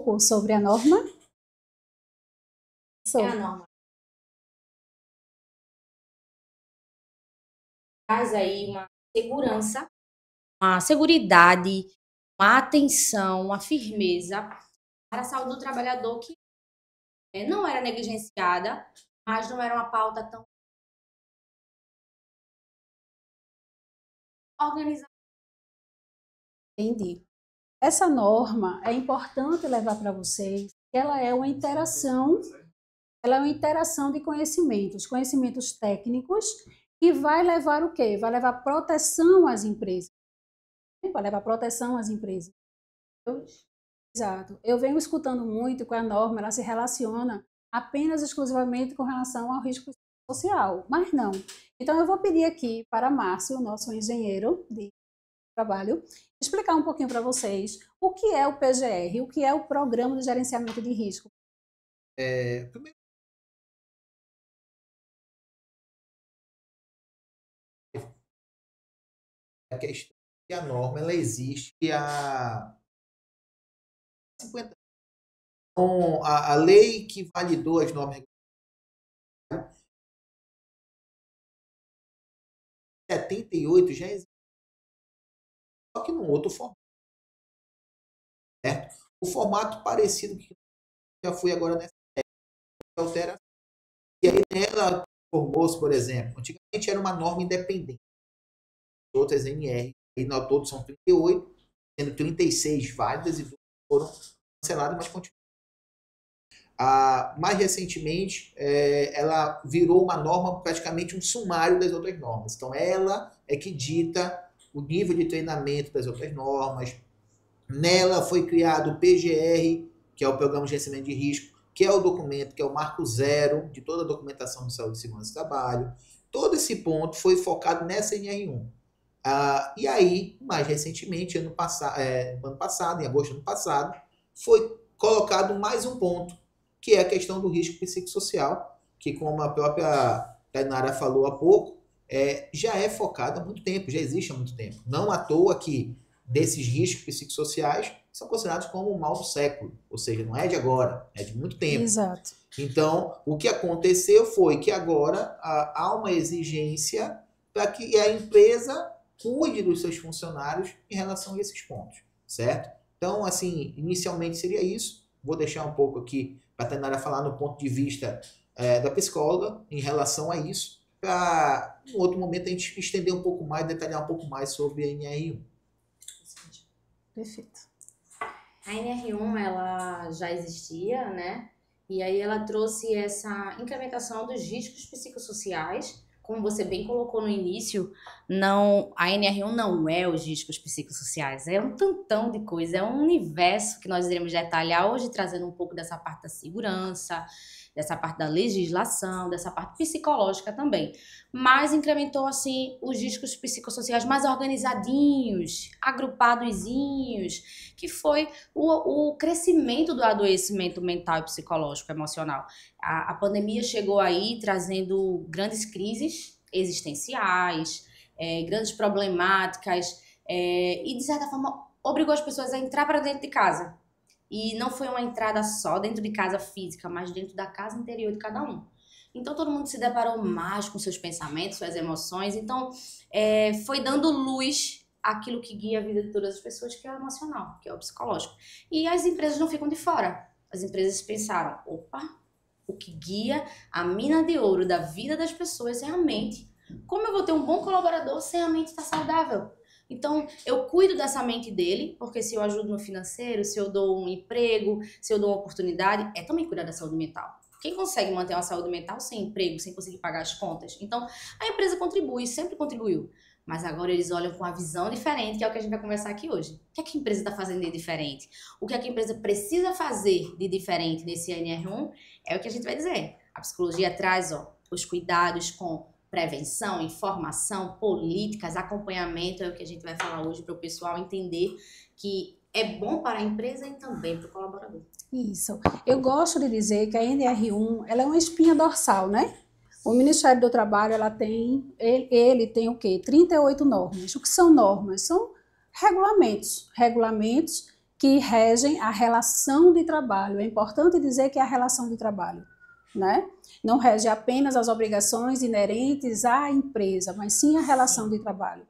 pouco sobre a norma? É a norma. Traz aí uma segurança, uma seguridade, uma atenção, uma firmeza para a saúde do trabalhador que não era negligenciada, mas não era uma pauta tão organizada. Entendi. Essa norma é importante levar para vocês, que ela é uma interação de conhecimentos técnicos, que vai levar o quê? Vai levar proteção às empresas. Vai levar proteção às empresas. Exato. Eu venho escutando muito que a norma ela se relaciona apenas exclusivamente com relação ao risco social, mas não. Então eu vou pedir aqui para Márcio, nosso engenheiro de trabalho, explicar um pouquinho para vocês o que é o PGR, o que é o Programa de Gerenciamento de Risco. Primeiro, a questão que a norma ela existe há 50 anos. Então, a lei que validou as normas em 78 já existe, só que num outro formato. Certo? O formato parecido que já fui agora nessa alteração. E aí nela formou-se, por exemplo, antigamente era uma norma independente, outras NR, e no todo são 38, sendo 36 válidas e foram canceladas, mas continuam. Mais recentemente, ela virou uma norma, praticamente um sumário das outras normas. Então, ela é que dita o nível de treinamento das outras normas. Nela foi criado o PGR, que é o Programa de Gerenciamento de Risco, que é o documento, que é o marco zero de toda a documentação de saúde e segurança do trabalho. Todo esse ponto foi focado nessa NR1. E aí, mais recentemente, ano passado, em agosto do ano passado, foi colocado mais um ponto, que é a questão do risco psicossocial, que, como a própria Tainara falou há pouco, já é focado há muito tempo, já existe há muito tempo. Não à toa que desses riscos psicossociais são considerados como o mal do século, ou seja, não é de agora, é de muito tempo. Exato. Então, o que aconteceu foi que agora há uma exigência para que a empresa cuide dos seus funcionários em relação a esses pontos, certo? Então, assim, inicialmente seria isso. Vou deixar um pouco aqui para a Tainara falar no ponto de vista da psicóloga em relação a isso, para, em outro momento, a gente estender um pouco mais, detalhar um pouco mais sobre a NR1. Perfeito. A NR1, ela já existia, né? E aí ela trouxe essa incrementação dos riscos psicossociais. Como você bem colocou no início, a NR1 não é os riscos psicossociais, é um tantão de coisa, é um universo que nós iremos detalhar hoje, trazendo um pouco dessa parte da segurança, dessa parte da legislação, dessa parte psicológica também. Mas incrementou, assim, os riscos psicossociais mais organizadinhos, agrupadozinhos, que foi o crescimento do adoecimento mental e psicológico emocional. A pandemia chegou aí trazendo grandes crises existenciais, grandes problemáticas, e, de certa forma, obrigou as pessoas a entrar para dentro de casa. E não foi uma entrada só dentro de casa física, mas dentro da casa interior de cada um. Então, todo mundo se deparou mais com seus pensamentos, suas emoções. Então, foi dando luz àquilo que guia a vida de todas as pessoas, que é o emocional, que é o psicológico. E as empresas não ficam de fora. As empresas pensaram, opa, o que guia a mina de ouro da vida das pessoas é a mente. Como eu vou ter um bom colaborador sem a mente estar saudável? Então, eu cuido dessa mente dele, porque se eu ajudo no financeiro, se eu dou um emprego, se eu dou uma oportunidade, é também cuidar da saúde mental. Quem consegue manter uma saúde mental sem emprego, sem conseguir pagar as contas? Então, a empresa contribui, sempre contribuiu. Mas agora eles olham com uma visão diferente, que é o que a gente vai conversar aqui hoje. O que é que a empresa está fazendo de diferente? O que é que a empresa precisa fazer de diferente nesse NR1 é o que a gente vai dizer. A psicologia traz os cuidados com prevenção, informação, políticas, acompanhamento, é o que a gente vai falar hoje para o pessoal entender que é bom para a empresa e também para o colaborador. Isso. Eu gosto de dizer que a NR1 ela é uma espinha dorsal, né? O Ministério do Trabalho ele tem o quê? 38 normas. O que são normas? São regulamentos que regem a relação de trabalho. É importante dizer que é a relação de trabalho, né? Não rege apenas as obrigações inerentes à empresa, mas sim a relação de trabalho.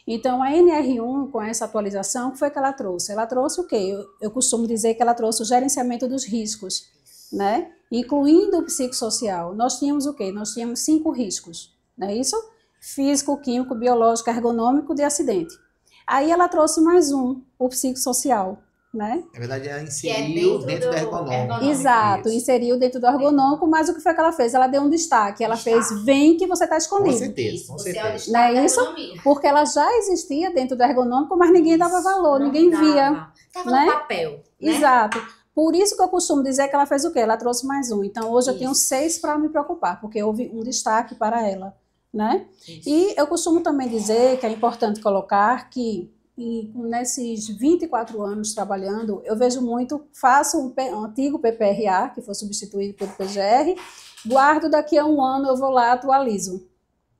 Então, a NR1, com essa atualização, o que foi que ela trouxe? Ela trouxe o quê? Eu costumo dizer que ela trouxe o gerenciamento dos riscos, né? Incluindo o psicossocial. Nós tínhamos o quê? Nós tínhamos 5 riscos, não é isso? Físico, químico, biológico, ergonômico, de acidente. Aí ela trouxe mais um, o psicossocial, né? Na verdade, ela inseriu dentro do ergonômico. Exato, Isso. inseriu dentro do ergonômico, mas o que foi que ela fez? Ela deu um destaque. Ela fez, vem que você está escondido. Com certeza, com certeza. Não é isso? Porque ela já existia dentro do ergonômico, mas ninguém dava valor, ninguém via. Estava né? no papel. Né? Exato. Por isso que eu costumo dizer que ela fez o quê? Ela trouxe mais um. Então, hoje eu tenho 6 para me preocupar, porque houve um destaque para ela, né? E eu costumo também dizer que é importante colocar que nesses 24 anos trabalhando, eu vejo muito, faço um antigo PPRA, que foi substituído pelo PGR, guardo, daqui a um ano eu vou lá, atualizo,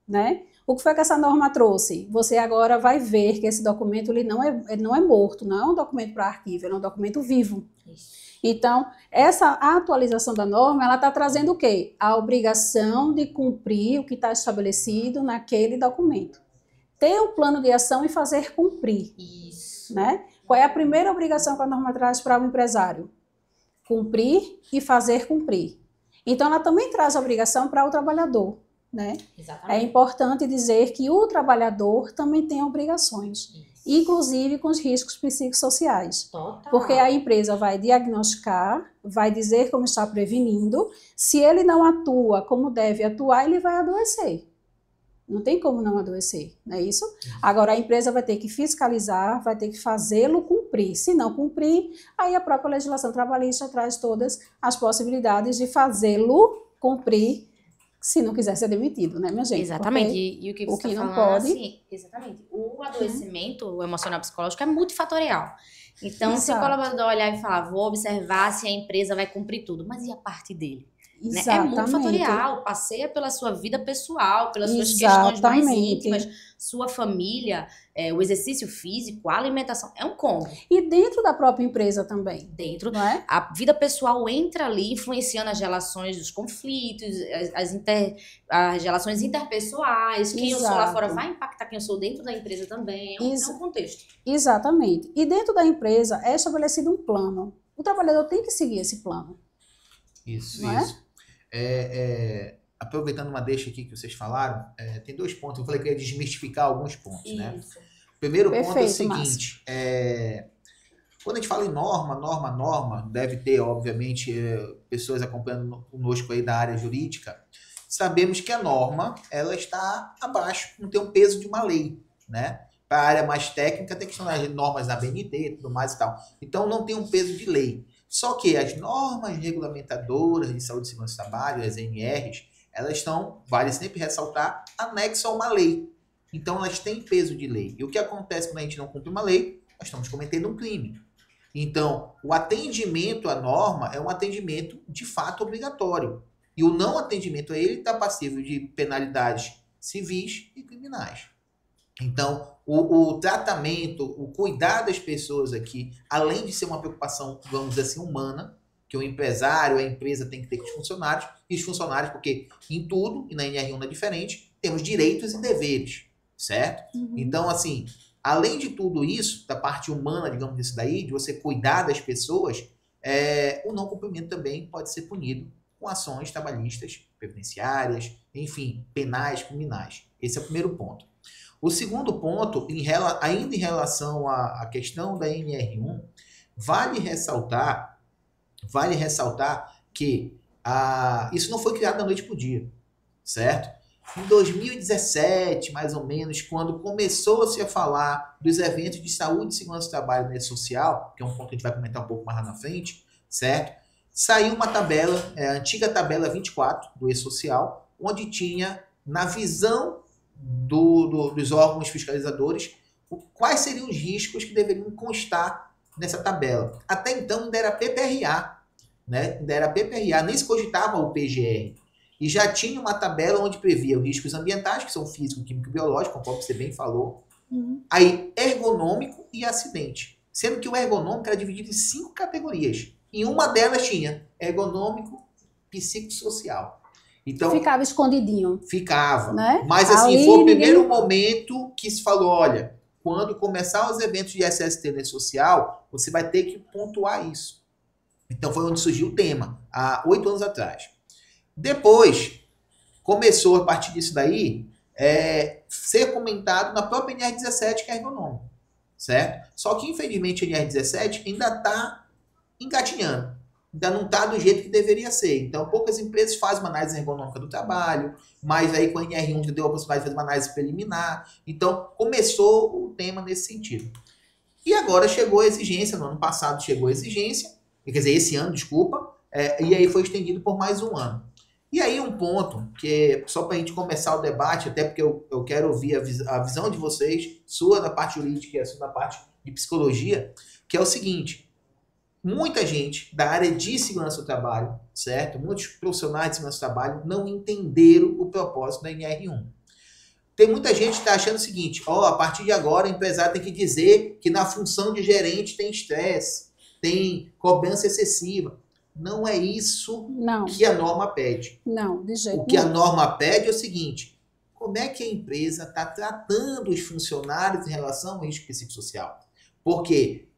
né? O que foi que essa norma trouxe? Você agora vai ver que esse documento ele não é morto, não é um documento para arquivo, ele é um documento vivo. Isso. Então, essa atualização da norma, ela está trazendo o quê? A obrigação de cumprir o que está estabelecido naquele documento. Ter um plano de ação e fazer cumprir. Isso. Né? Qual é a primeira obrigação que a norma traz para o empresário? Cumprir e fazer cumprir. Então, ela também traz a obrigação para o trabalhador. Né? É importante dizer que o trabalhador também tem obrigações, inclusive com os riscos psicossociais. Total. Porque a empresa vai diagnosticar, vai dizer como está prevenindo, se ele não atua como deve atuar, ele vai adoecer. Não tem como não adoecer, não é isso? Agora a empresa vai ter que fiscalizar, vai ter que fazê-lo cumprir. Se não cumprir, aí a própria legislação trabalhista traz todas as possibilidades de fazê-lo cumprir, se não quiser ser demitido, né, minha gente? Exatamente. E o que você está falando, pode... assim, exatamente. O adoecimento emocional psicológico é multifatorial. Então, se o colaborador olhar e falar, vou observar se a empresa vai cumprir tudo, mas e a parte dele? Né? É multifatorial, passeia pela sua vida pessoal, pelas suas questões mais íntimas, sua família, o exercício físico, a alimentação, é um combo. E dentro da própria empresa também. Dentro, não é? A vida pessoal entra ali, influenciando as relações dos conflitos, as relações interpessoais, quem eu sou lá fora vai impactar quem eu sou dentro da empresa também, é um contexto. Exatamente. E dentro da empresa é estabelecido um plano. O trabalhador tem que seguir esse plano. Isso. Aproveitando uma deixa aqui que vocês falaram, tem 2 pontos. Eu falei que eu ia desmistificar alguns pontos, né? O primeiro ponto é o seguinte, quando a gente fala em norma, deve ter, obviamente, pessoas acompanhando conosco aí da área jurídica, sabemos que a norma, ela está abaixo, não tem um peso de uma lei, né? Para a área mais técnica, tem questão das normas da BNT e tudo mais e tal. Então, não tem um peso de lei. Só que as normas regulamentadoras de saúde e segurança do trabalho, as NRs, elas estão, vale sempre ressaltar, anexas a uma lei. Então, elas têm peso de lei. E o que acontece quando a gente não cumpre uma lei? Nós estamos cometendo um crime. Então, o atendimento à norma é um atendimento de fato obrigatório. E o não atendimento a ele está passível de penalidades civis e criminais. Então, o tratamento, o cuidar das pessoas aqui, além de ser uma preocupação, vamos dizer assim, humana, que o empresário, a empresa tem que ter com os funcionários, e os funcionários, porque em tudo, e na NR1 não é diferente, temos direitos e deveres, certo? Então, assim, além de tudo isso, da parte humana, digamos disso daí, de você cuidar das pessoas, o não cumprimento também pode ser punido com ações trabalhistas, previdenciárias, enfim, penais, criminais. Esse é o primeiro ponto. O segundo ponto, ainda em relação à questão da NR1, vale ressaltar que isso não foi criado da noite para o dia, certo? Em 2017, mais ou menos, quando começou-se a falar dos eventos de saúde e segurança do trabalho na área social, que é um ponto que a gente vai comentar um pouco mais lá na frente, certo? Saiu uma tabela, a antiga tabela 24 do E-Social, onde tinha, na visão dos órgãos fiscalizadores, quais seriam os riscos que deveriam constar nessa tabela. Até então ainda era PPRA, né? Ainda era PPRA, nem se cogitava o PGR. E já tinha uma tabela onde previa os riscos ambientais, que são físico, químico e biológico, conforme você bem falou. Aí, ergonômico e acidente. Sendo que o ergonômico era dividido em 5 categorias. E uma delas tinha ergonômico psicossocial. Então, ficava escondidinho. Ficava. Né? Mas assim, Ali foi o primeiro ninguém... momento que se falou, olha, quando começar os eventos de SST nesse social, você vai ter que pontuar isso. Então foi onde surgiu o tema, há 8 anos atrás. Depois, começou a partir disso daí, ser comentado na própria NR17, que é ergonômico, certo? Só que, infelizmente, a NR17 ainda está engatinhando. Ainda não está do jeito que deveria ser. Então, poucas empresas fazem uma análise ergonômica do trabalho, mas aí com a NR1 já deu a possibilidade de fazer uma análise preliminar. Então, começou o tema nesse sentido. E agora chegou a exigência, no ano passado chegou a exigência, quer dizer, esse ano, desculpa, e aí foi estendido por mais um ano. E aí um ponto, que só para a gente começar o debate, até porque eu quero ouvir a visão de vocês, sua da parte jurídica e a sua da parte de psicologia, que é o seguinte: muita gente da área de segurança do trabalho, certo? Muitos profissionais de segurança do trabalho não entenderam o propósito da NR1. Tem muita gente que está achando o seguinte, a partir de agora o empresário tem que dizer que na função de gerente tem estresse, tem cobrança excessiva. Não é isso que a norma pede. Não, de jeito nenhum. O que a norma pede é o seguinte: como é que a empresa está tratando os funcionários em relação ao risco psicossocial? Porque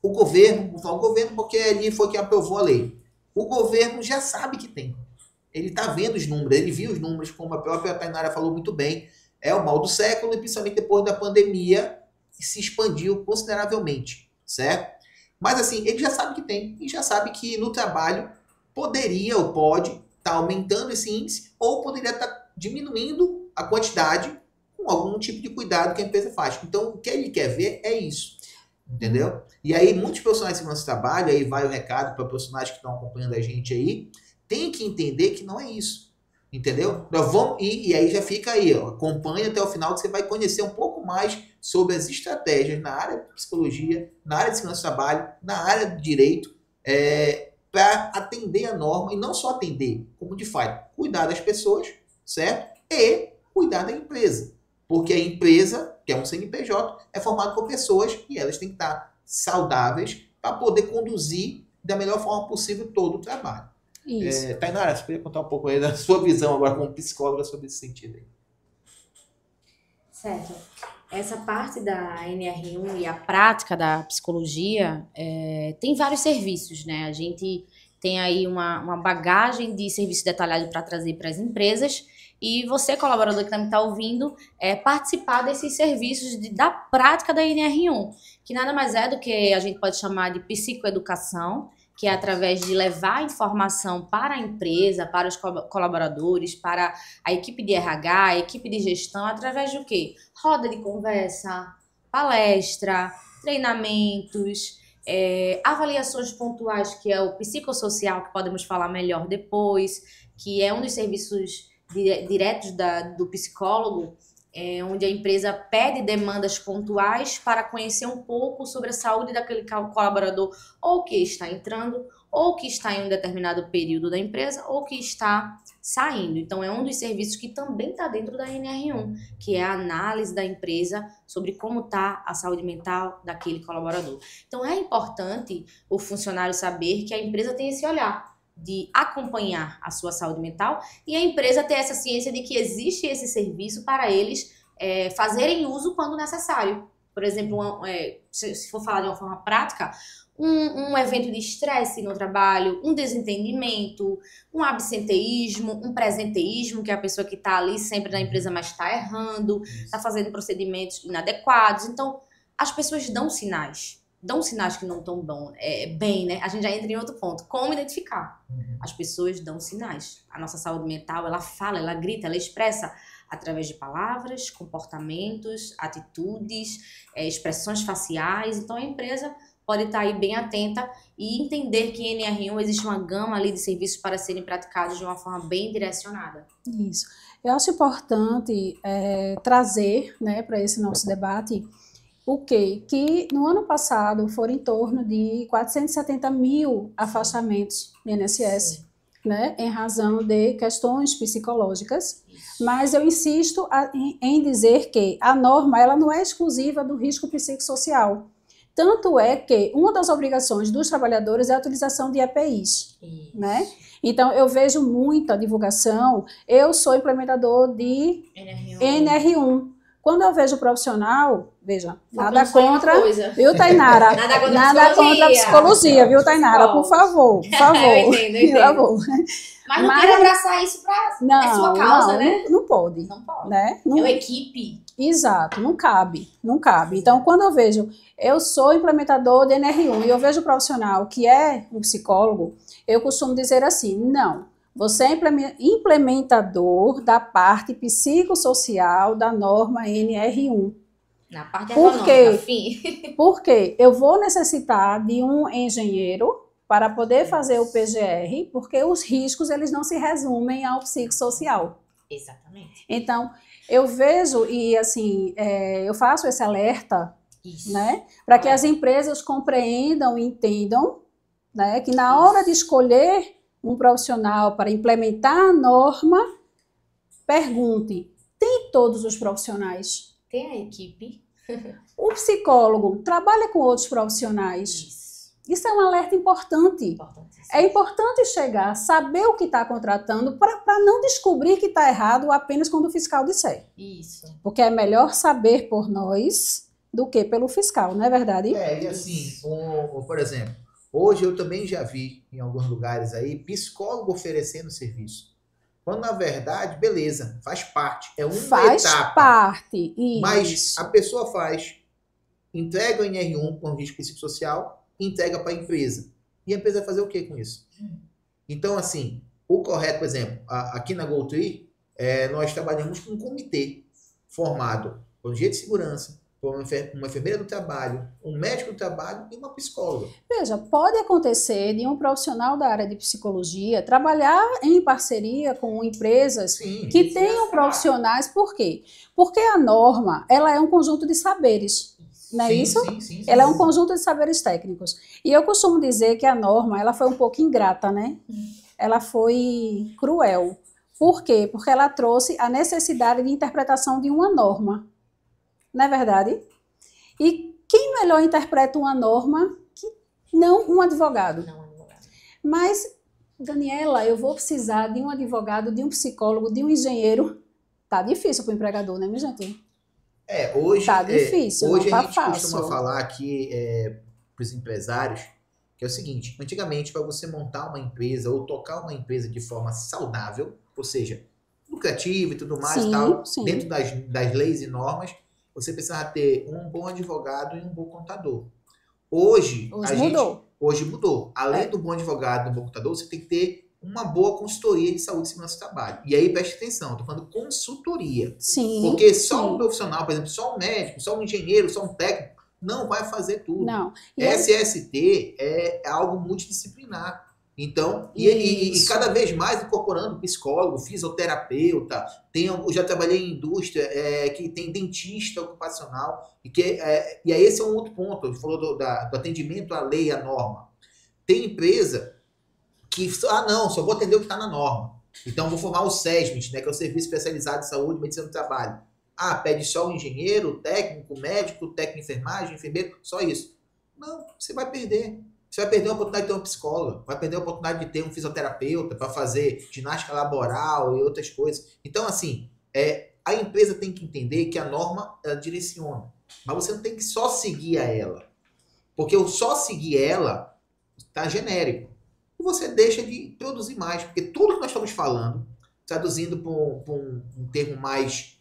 o governo, vou falar o governo porque ali foi quem aprovou a lei. O governo já sabe que tem. Ele está vendo os números, ele viu os números, como a própria Tainara falou muito bem. É o mal do século, e principalmente depois da pandemia, se expandiu consideravelmente, certo? Mas assim, ele já sabe que tem, e já sabe que no trabalho poderia ou pode estar aumentando esse índice, ou poderia estar diminuindo a quantidade com algum tipo de cuidado que a empresa faz. Então, o que ele quer ver é isso, entendeu? E aí, muitos profissionais de segurança do trabalho, aí vai o recado para profissionais que estão acompanhando a gente aí, tem que entender que não é isso. Entendeu? Nós vamos, e aí já fica aí, acompanha até o final que você vai conhecer um pouco mais sobre as estratégias na área de psicologia, na área de segurança do trabalho, na área de direito, para atender a norma, e não só atender, como de fato, cuidar das pessoas, certo? E cuidar da empresa. Porque a empresa, que é um CNPJ, é formado por pessoas e elas têm que estar saudáveis para poder conduzir da melhor forma possível todo o trabalho. Tainara, você poderia contar um pouco aí da sua visão agora como psicóloga sobre esse sentido aí? Certo. Essa parte da NR1 e a prática da psicologia tem vários serviços, né? A gente tem aí uma bagagem de serviço detalhado para trazer para as empresas, e você, colaborador que também está ouvindo, participar desses serviços da prática da NR1, que nada mais é do que a gente pode chamar de psicoeducação, que é através de levar informação para a empresa, para os colaboradores, para a equipe de RH, a equipe de gestão, através do quê? Roda de conversa, palestra, treinamentos, avaliações pontuais, que é o psicossocial, que podemos falar melhor depois, que é um dos serviços diretos do psicólogo, onde a empresa pede demandas pontuais para conhecer um pouco sobre a saúde daquele colaborador, ou que está entrando, ou que está em um determinado período da empresa, ou que está saindo. Então, é um dos serviços que também está dentro da NR1, que é a análise da empresa sobre como está a saúde mental daquele colaborador. Então, é importante o funcionário saber que a empresa tem esse olhar de acompanhar a sua saúde mental, e a empresa ter essa ciência de que existe esse serviço para eles fazerem uso quando necessário. Por exemplo, se for falar de uma forma prática, um evento de estresse no trabalho, um desentendimento, um absenteísmo, um presenteísmo, que é a pessoa que está ali sempre na empresa, mas está errando, está fazendo procedimentos inadequados. Então, as pessoas dão sinais que não estão bem, né? A gente já entra em outro ponto. Como identificar? As pessoas dão sinais. A nossa saúde mental, ela fala, ela grita, ela expressa através de palavras, comportamentos, atitudes, expressões faciais. Então, a empresa pode estar aí bem atenta e entender que em NR1 existe uma gama ali de serviços para serem praticados de uma forma bem direcionada. Isso. Eu acho importante trazer, né, para esse nosso debate o quê? Que no ano passado foram em torno de 470 mil afastamentos no INSS, né, em razão de questões psicológicas, mas eu insisto em dizer que a norma ela não é exclusiva do risco psicossocial. Tanto é que uma das obrigações dos trabalhadores é a utilização de EPIs, né? Então, eu vejo muita divulgação. Eu sou implementador de NR1. Quando eu vejo o profissional, veja, nada contra, viu, Tainara? Nada contra a psicologia, viu, Tainara? Por favor, por favor. Eu entendo. Por favor. Mas não quero abraçar isso pra é sua causa, né? Não pode. Não pode. Né? É uma equipe. Exato, não cabe. Então, quando eu vejo, eu sou implementador de NR1 e eu vejo o profissional que é um psicólogo, eu costumo dizer assim, não, você é implementador da parte psicossocial da norma NR1. Na parte econômica, fim. Porque eu vou necessitar de um engenheiro para poder fazer o PGR, porque os riscos eles não se resumem ao psicossocial. Exatamente. Então, eu vejo e assim, eu faço esse alerta, né, para que as empresas compreendam e entendam, né, que na hora de escolher um profissional para implementar a norma, pergunte, tem todos os profissionais? Tem a equipe? O psicólogo trabalha com outros profissionais? Isso é um alerta importante. É importante chegar, saber o que está contratando para não descobrir que está errado apenas quando o fiscal disser. Isso. Porque é melhor saber por nós do que pelo fiscal, não é verdade? E assim, por exemplo, hoje eu também já vi em alguns lugares aí psicólogo oferecendo serviço. Quando na verdade, beleza, faz parte, é uma etapa. Faz parte, isso. Mas a pessoa entrega o NR1 com risco psicossocial, entrega para a empresa. E a empresa vai fazer o que com isso? Então, assim, o correto, por exemplo, aqui na GoTree, nós trabalhamos com um comitê formado por um engenheiro de segurança, por uma enfermeira do trabalho, um médico do trabalho e uma psicóloga. Veja, pode acontecer de um profissional da área de psicologia trabalhar em parceria com empresas que tenham profissionais. Por quê? Porque a norma, ela é um conjunto de saberes. Não é isso? Sim. Ela é um conjunto de saberes técnicos. E eu costumo dizer que a norma, ela foi um pouco ingrata, né? Ela foi cruel. Por quê? Porque ela trouxe a necessidade de interpretação de uma norma. Não é verdade? E quem melhor interpreta uma norma que não um advogado? Não, advogado. Mas, Daniela, eu vou precisar de um advogado, de um psicólogo, de um engenheiro. Tá difícil para o empregador, né, minha gente? Hoje, tá difícil, hoje não a tá gente fácil. costuma falar aqui para os empresários que é o seguinte, antigamente para você montar uma empresa ou tocar uma empresa de forma saudável, ou seja, lucrativa e tudo mais, dentro das leis e normas, você precisava ter um bom advogado e um bom contador. Hoje mudou. Além do bom advogado e do bom contador, você tem que ter uma boa consultoria de saúde e segurança do trabalho. E aí, preste atenção, estou falando consultoria. Porque só um profissional, por exemplo, só um médico, só um engenheiro, só um técnico, não vai fazer tudo. Não. SST é algo multidisciplinar. Então, e cada vez mais incorporando psicólogo, fisioterapeuta, eu já trabalhei em indústria que tem dentista ocupacional, e aí esse é um outro ponto, a gente falou do atendimento à lei, à norma. Tem empresa que, não, só vou atender o que está na norma. Então, vou formar o SESMIT, né, que é o Serviço Especializado de Saúde e Medicina do Trabalho. Pede só o engenheiro, técnico, médico, técnico de enfermagem, enfermeiro, só isso. Não, você vai perder. Você vai perder a oportunidade de ter uma psicóloga, vai perder a oportunidade de ter um fisioterapeuta para fazer ginástica laboral e outras coisas. Então, assim, a empresa tem que entender que a norma ela direciona. Mas você não tem que só seguir a ela. Porque o só seguir ela está genérico. E você deixa de produzir mais. Porque tudo que nós estamos falando, traduzindo para um termo mais,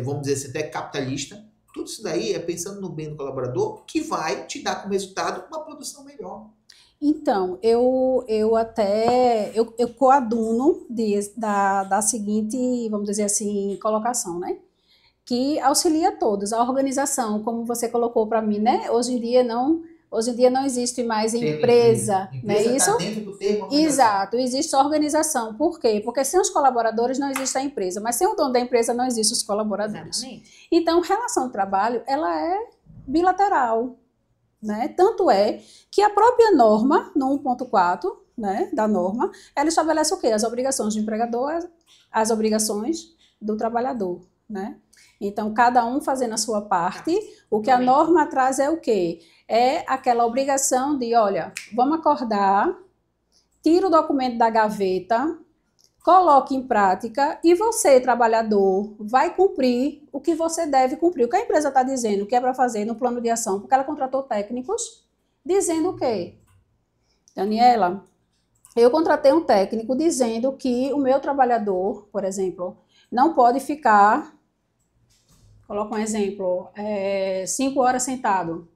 vamos dizer assim, até capitalista, tudo isso daí é pensando no bem do colaborador que vai te dar como resultado uma produção melhor. Então, eu coaduno da seguinte, vamos dizer assim, colocação, né? Que auxilia todos. A organização, como você colocou para mim, né? Hoje em dia não existe mais empresa, não é isso? Tá dentro do termo organização. Exato, existe a organização. Por quê? Porque sem os colaboradores não existe a empresa, mas sem o dono da empresa não existem os colaboradores. Exatamente. Então, relação de trabalho, ela é bilateral, né? Tanto é que a própria norma, no 1.4, né, da norma, ela estabelece o quê? As obrigações do empregador, as obrigações do trabalhador. né? Então, cada um fazendo a sua parte. O que a norma traz é o quê? É aquela obrigação de, olha, vamos acordar, tira o documento da gaveta, coloque em prática e você, trabalhador, vai cumprir o que você deve cumprir. O que a empresa está dizendo que é para fazer no plano de ação, porque ela contratou técnicos, dizendo o quê? Daniela, eu contratei um técnico dizendo que o meu trabalhador, por exemplo, não pode ficar, coloca um exemplo, 5 horas sentado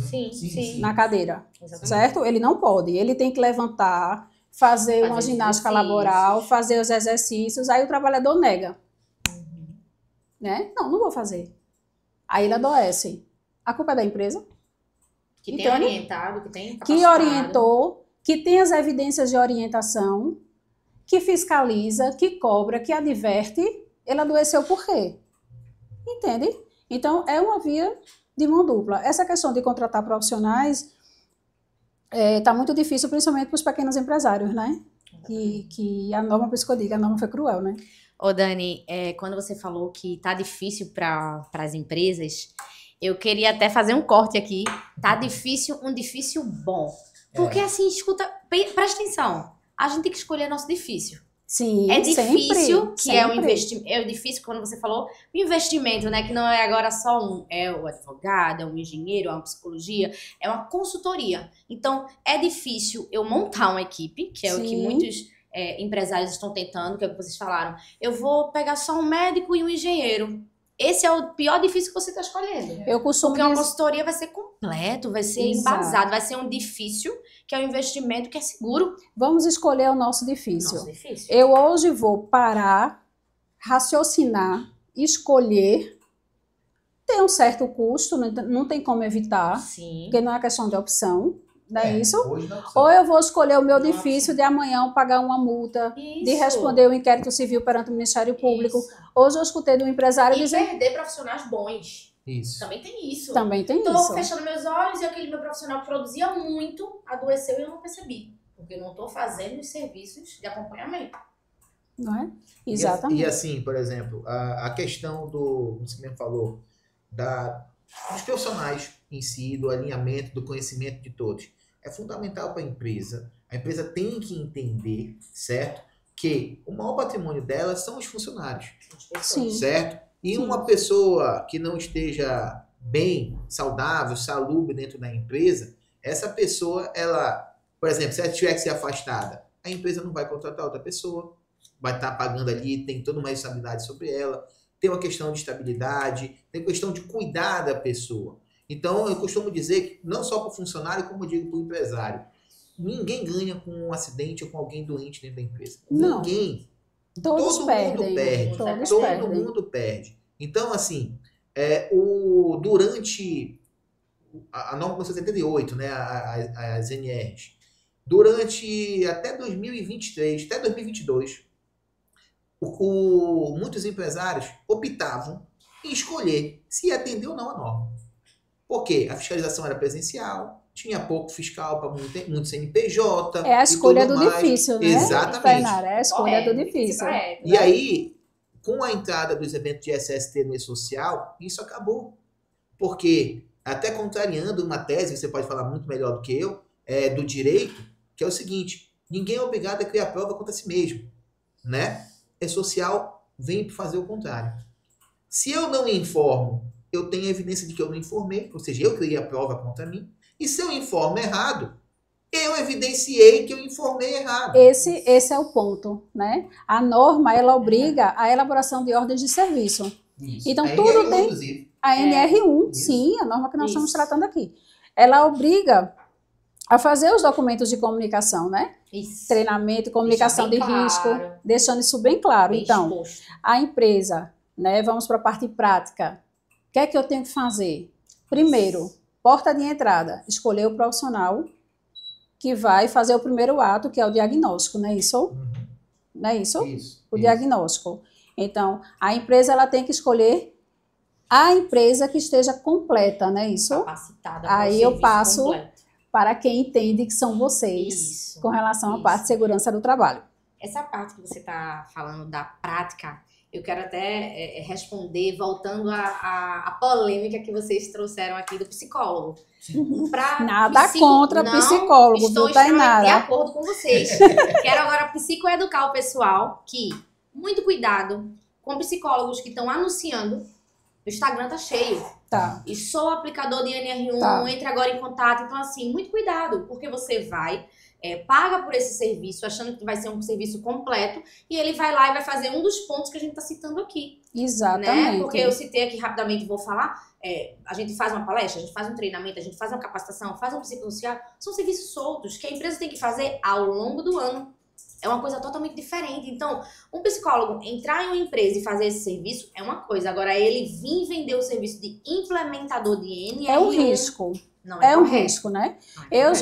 Sim. na cadeira, Exatamente. certo? Ele não pode, ele tem que levantar, fazer uma ginástica laboral, fazer os exercícios, aí o trabalhador nega. Né? Não vou fazer. Aí ele adoece. A culpa é da empresa? Que tem orientado, que tem que orientou, que tem as evidências de orientação, que fiscaliza, que cobra, que adverte, ele adoeceu por quê? Entende? Então, é uma via de mão dupla. Essa questão de contratar profissionais está muito difícil, principalmente para os pequenos empresários, né? Que a norma, por isso que eu digo, a norma foi cruel, né? Ô, Dani, quando você falou que tá difícil para as empresas, eu queria até fazer um corte aqui. Tá difícil, um difícil bom. Porque assim, escuta, presta atenção. A gente tem que escolher nosso difícil. Sim, é difícil, sempre. É um investimento. É difícil quando você falou o investimento, né? Que não é agora só é o advogado, é um engenheiro, é uma psicologia, é uma consultoria. Então, é difícil eu montar uma equipe, que é o que muitos empresários estão tentando, que é o que vocês falaram. Eu vou pegar só um médico e um engenheiro. Esse é o pior difícil que você está escolhendo. Eu costumo Porque uma consultoria vai ser completo, vai ser embasado, vai ser um difícil, que é um investimento que é seguro. Vamos escolher o nosso difícil. Eu hoje vou parar, raciocinar, escolher. Tem um certo custo, não tem como evitar, porque não é questão de opção. Não é isso? Ou eu vou escolher o meu difícil de amanhã pagar uma multa, de responder o inquérito civil perante o Ministério Público. Hoje eu escutei de um empresário dizer... perder profissionais bons. Isso. Também tem isso. Tô fechando meus olhos e aquele meu profissional que produzia muito adoeceu e eu não percebi. Porque eu não estou fazendo os serviços de acompanhamento. Não é? Exatamente. E assim, por exemplo, a questão do, como você mesmo falou, dos profissionais em si, do alinhamento, do conhecimento de todos. É fundamental para a empresa. A empresa tem que entender, certo? Que o maior patrimônio dela são os funcionários. Sim. Certo? E uma pessoa que não esteja bem, saudável, salubre dentro da empresa, essa pessoa, ela, por exemplo, se ela tiver que ser afastada, a empresa não vai contratar outra pessoa, vai estar pagando ali, tem toda uma estabilidade sobre ela, tem uma questão de estabilidade, tem questão de cuidar da pessoa. Então, eu costumo dizer que não só para o funcionário, como eu digo para o empresário, ninguém ganha com um acidente ou com alguém doente dentro da empresa. Não. Ninguém. Todo mundo perde. Então, assim, durante a norma começou em 78, né, as NRs, durante até 2023, até 2022, muitos empresários optavam em escolher se ia atender ou não a norma. Por quê? A fiscalização era presencial, tinha pouco fiscal para muito CNPJ. É a escolha do difícil, né? Exatamente. Tainara, é a escolha do difícil. E aí, com a entrada dos eventos de SST no E-Social, isso acabou. Porque, até contrariando uma tese, você pode falar muito melhor do que eu, do direito, que é o seguinte: ninguém é obrigado a criar prova contra si mesmo. Né? E-Social vem para fazer o contrário. Se eu não informo, eu tenho evidência de que eu não informei, ou seja, eu criei a prova contra mim. E se eu informo errado, eu evidenciei que eu informei errado. Esse é o ponto, né? A norma, ela obriga a elaboração de ordens de serviço. Isso. Então, a tudo NR1, tem... inclusive. A NR1, sim, a norma que nós estamos tratando aqui. Ela obriga a fazer os documentos de comunicação, né? Isso. Treinamento, comunicação de risco, deixando isso bem claro. Então, a empresa, né? Vamos para a parte prática. O que é que eu tenho que fazer? Primeiro, porta de entrada, escolher o profissional que vai fazer o primeiro ato, que é o diagnóstico, não é isso? Não é isso? Isso. Diagnóstico. Então, a empresa ela tem que escolher a empresa que esteja completa, não é isso? Capacitada. Aí eu passo para quem entende que são vocês, com relação à parte de segurança do trabalho. Essa parte que você está falando da prática, eu quero até responder, voltando à polêmica que vocês trouxeram aqui do psicólogo. Nada contra psicólogo, estou viu, Tainara? de acordo com vocês. Quero agora psicoeducar o pessoal que, muito cuidado com psicólogos que estão anunciando, o Instagram tá cheio. Tá. E sou aplicador de NR1, Tá. entre agora em contato. Então, assim, muito cuidado, porque você vai, paga por esse serviço, achando que vai ser um serviço completo, e ele vai lá e vai fazer um dos pontos que a gente tá citando aqui. Exatamente. Né? Porque eu citei aqui rapidamente, vou falar, a gente faz uma palestra, a gente faz um treinamento, a gente faz uma capacitação, faz um psicossocial, são serviços soltos que a empresa tem que fazer ao longo do ano. É uma coisa totalmente diferente. Então, um psicólogo entrar em uma empresa e fazer esse serviço é uma coisa. Agora, ele vir vender o serviço de implementador de NR1... É um risco. Não É um correto. risco, né? Não é Eu correto.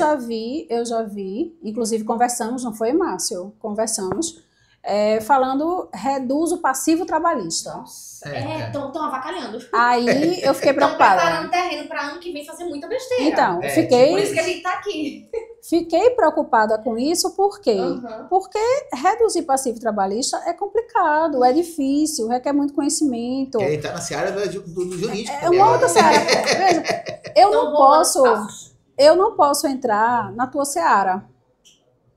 já vi, inclusive conversamos, não foi, Márcio? Conversamos, falando reduz o passivo trabalhista. Nossa, Então, estão avacalhando. Aí eu fiquei Estão preocupada. preparando terreno para ano que vem fazer muita besteira. Então, Por isso fiquei, que a gente tá aqui. fiquei preocupada com isso, por quê? Uhum. Porque reduzir passivo trabalhista é complicado, é difícil, requer muito conhecimento. ele tá na seara do jurídico. É uma outra seara. Veja, eu não posso... Eu não posso entrar na tua seara,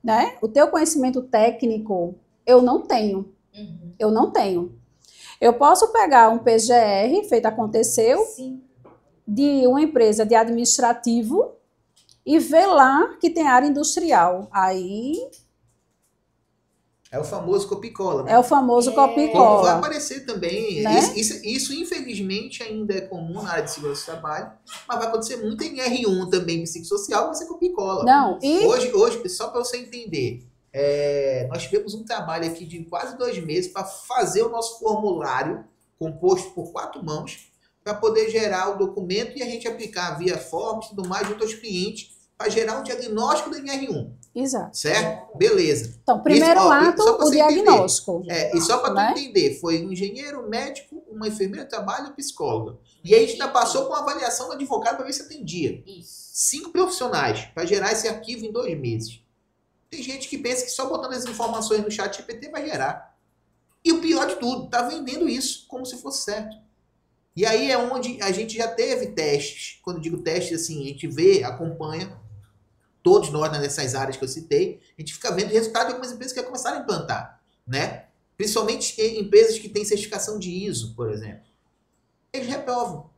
né? O teu conhecimento técnico, eu não tenho. Uhum. Eu não tenho. Eu posso pegar um PGR, feito aconteceu, Sim. de uma empresa de administrativo e ver lá que tem área industrial. Aí É o famoso copicola. Né? é o famoso Como vai copia-cola. aparecer também. Né? Isso, infelizmente, ainda é comum na área de segurança do trabalho, mas vai acontecer muito em R1 também, psicossocial, vai ser copicola. Não, e Hoje, só para você entender, nós tivemos um trabalho aqui de quase 2 meses para fazer o nosso formulário, composto por 4 mãos, para poder gerar o documento e a gente aplicar via forms e tudo mais junto aos clientes, para gerar um diagnóstico do NR1, exato. certo? Beleza. Então, primeiro Isso, ó, ato, só pra o você entender. diagnóstico. E só para Né? tu entender, foi um engenheiro, um médico, uma enfermeira de trabalho e um psicólogo. E aí a gente ainda passou com uma avaliação do advogado para ver se atendia. Isso. 5 profissionais para gerar esse arquivo em 2 meses. Tem gente que pensa que só botando as informações no chat GPT vai gerar. E o pior de tudo, tá vendendo isso como se fosse certo. E aí é onde a gente já teve testes. Quando eu digo testes, assim, a gente vê, acompanha, todos nós nessas áreas que eu citei, a gente fica vendo o resultado de algumas empresas que já começaram a implantar, né? Principalmente empresas que têm certificação de ISO, por exemplo. Eles reprovam.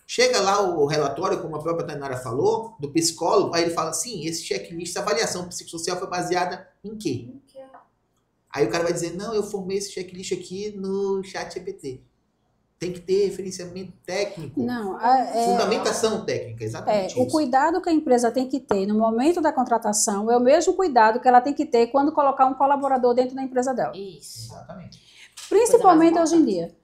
Chega lá o relatório, como a própria Tainara falou, do psicólogo, aí ele fala assim, esse checklist, essa avaliação psicossocial foi baseada em quê? Aí o cara vai dizer, não, eu formei esse checklist aqui no chat GPT. Tem que ter referenciamento técnico. Não, Fundamentação técnica, exatamente o isso. cuidado que a empresa tem que ter no momento da contratação é o mesmo cuidado que ela tem que ter quando colocar um colaborador dentro da empresa dela. Isso. Exatamente. Principalmente Coisa mais hoje em dia.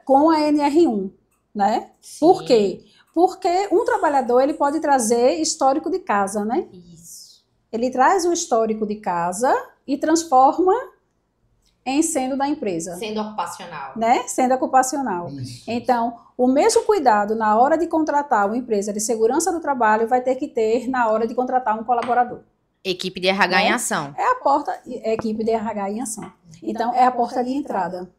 Com a NR1, né? Sim. Por quê? Porque um trabalhador ele pode trazer histórico de casa, né? Isso. Ele traz o histórico de casa e transforma em sendo da empresa, Sendo ocupacional. né? Sendo ocupacional. Isso. Então, o mesmo cuidado na hora de contratar uma empresa de segurança do trabalho vai ter que ter na hora de contratar um colaborador. Equipe de RH Né? em ação. É a porta, é a equipe de RH em ação. Então, é a porta de entrada,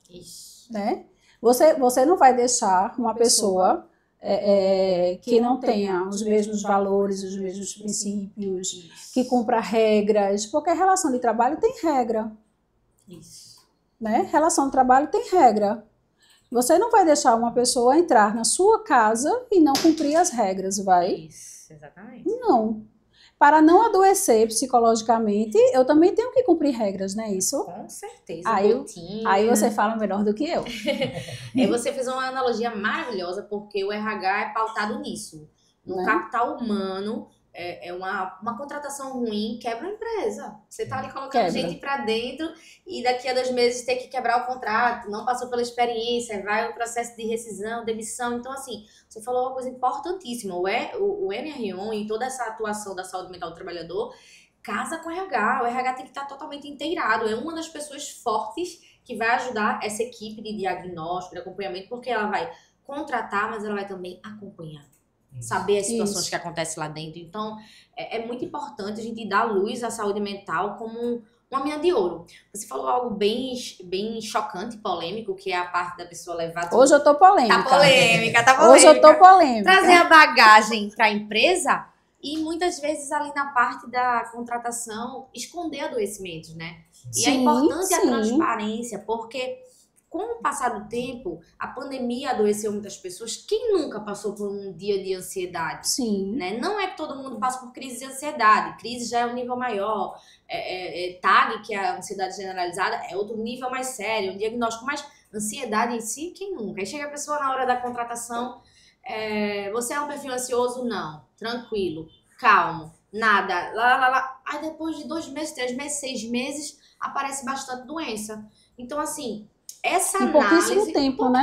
Isso. né? Você não vai deixar uma pessoa que não tenha os mesmos valores, os mesmos princípios, Isso. que cumpra regras, porque a relação de trabalho tem regra, Isso. né? Relação de trabalho tem regra. Você não vai deixar uma pessoa entrar na sua casa e não cumprir as regras, vai? Isso, exatamente. Não. Para não adoecer psicologicamente, eu também tenho que cumprir regras, não é isso? Com certeza. Aí rotina. Aí você fala melhor do que eu. Você fez uma analogia maravilhosa, porque o RH é pautado nisso. No Né? capital humano, uma contratação ruim quebra a empresa. Você tá ali colocando Quebra. gente pra dentro e daqui a 2 meses ter que quebrar o contrato, não passou pela experiência, vai o processo de rescisão, demissão. Então, assim, você falou uma coisa importantíssima. O NR1 e toda essa atuação da saúde mental do trabalhador casa com o RH. O RH tem que estar totalmente inteirado. É uma das pessoas fortes que vai ajudar essa equipe de diagnóstico, de acompanhamento, porque ela vai contratar, mas ela vai também acompanhar. Saber as situações Isso. que acontecem lá dentro. Então, é muito importante a gente dar luz à saúde mental como uma mina de ouro. Você falou algo bem chocante e polêmico, que é a parte da pessoa levar... Hoje eu tô polêmica. Tá polêmica. Hoje eu tô polêmica. Trazer a bagagem para a empresa e muitas vezes ali na parte da contratação esconder adoecimentos, né? E é importante a transparência, porque com o passar do tempo, a pandemia adoeceu muitas pessoas. Quem nunca passou por um dia de ansiedade? Sim. Né? Não é que todo mundo passa por crise de ansiedade. Crise já é um nível maior. TAG, que é a ansiedade generalizada, é outro nível mais sério, um diagnóstico. Mas ansiedade em si, quem nunca? Aí chega a pessoa na hora da contratação, você é um perfil ansioso? Não. Tranquilo, calmo, nada. Lá. Aí depois de 2 meses, 3 meses, 6 meses, aparece bastante doença. Então, assim... Essa em pouquíssimo tempo, né?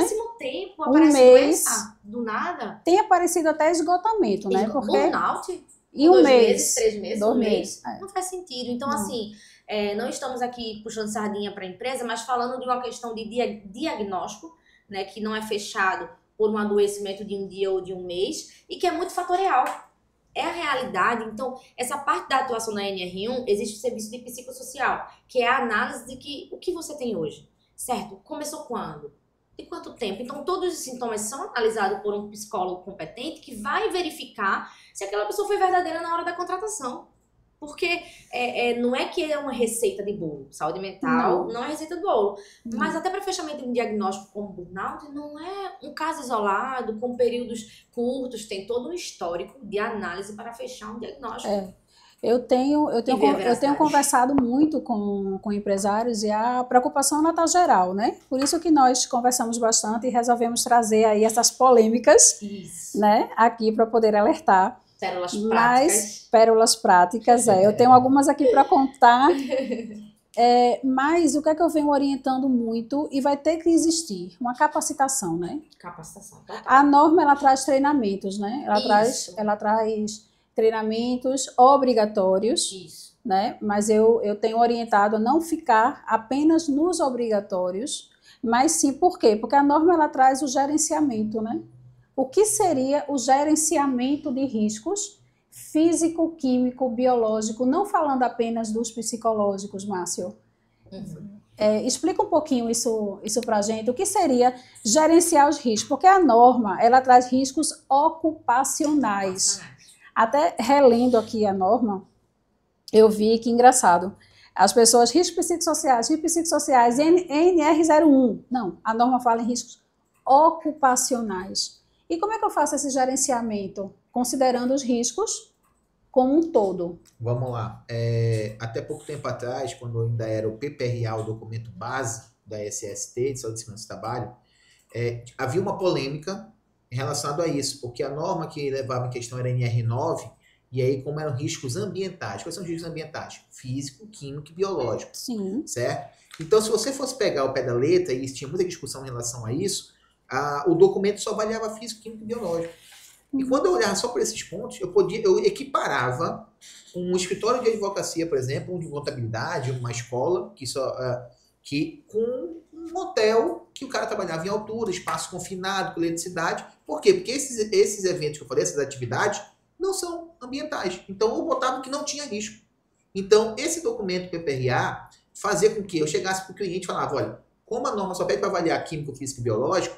Aparece doença do nada. Tem aparecido até esgotamento, né? Porque... burnout? E 2 meses, 3 meses, 2 1 mês. meses. Não faz sentido. Então, não. assim, não estamos aqui puxando sardinha para a empresa, mas falando de uma questão de diagnóstico, né? Que não é fechado por um adoecimento de um dia ou de um mês e que é muito fatorial. É a realidade. Então, essa parte da atuação na NR1, existe o serviço de psicossocial, que é a análise de o que você tem hoje. Certo? Começou quando? De quanto tempo? Então, todos os sintomas são analisados por um psicólogo competente que vai verificar se aquela pessoa foi verdadeira na hora da contratação. Porque não é que é uma receita de bolo. Saúde mental não é receita de bolo. Mas até para fechamento de um diagnóstico como burnout, não é um caso isolado, com períodos curtos, tem todo um histórico de análise para fechar um diagnóstico. Eu tenho conversado muito com empresários e a preocupação ela está geral, né? Por isso que nós conversamos bastante e resolvemos trazer aí essas polêmicas, né? Aqui para poder alertar. Pérolas práticas, Eu tenho algumas aqui para contar. Mas o que é que eu venho orientando muito e vai ter que existir? Uma capacitação, né? Capacitação, total. A norma, ela traz treinamentos, né? Ela traz treinamentos obrigatórios, isso, né? Mas eu tenho orientado a não ficar apenas nos obrigatórios, mas sim, por quê? Porque a norma ela traz o gerenciamento, né? O que seria o gerenciamento de riscos físico, químico, biológico, não falando apenas dos psicológicos, Márcio? Explica um pouquinho isso para a gente. O que seria gerenciar os riscos? Porque a norma ela traz riscos ocupacionais. Até relendo aqui a norma, eu vi que engraçado. As pessoas, riscos psicossociais, NR01. Não, a norma fala em riscos ocupacionais. E como é que eu faço esse gerenciamento? Considerando os riscos como um todo. Vamos lá. Até pouco tempo atrás, quando ainda era o PPRA, o documento base da SST, de Saúde e Segurança do Trabalho, havia uma polêmica relacionado a isso, porque a norma que levava em questão era NR9, e aí como eram riscos ambientais. Quais são os riscos ambientais? Físico, químico e biológico. Sim. Certo? Então, se você fosse pegar o pé da letra, e tinha muita discussão em relação a isso, o documento só avaliava físico, químico e biológico. E quando eu olhava só por esses pontos, eu equiparava um escritório de advocacia, por exemplo, um de contabilidade, uma escola, que com um hotel que o cara trabalhava em altura, espaço confinado, com eletricidade. Por quê? Porque esses eventos que eu falei, essas atividades, não são ambientais. Então, eu botava que não tinha risco. Então, esse documento PPRA fazia com que eu chegasse para o cliente e falava, olha, como a norma só pede para avaliar químico, físico e biológico,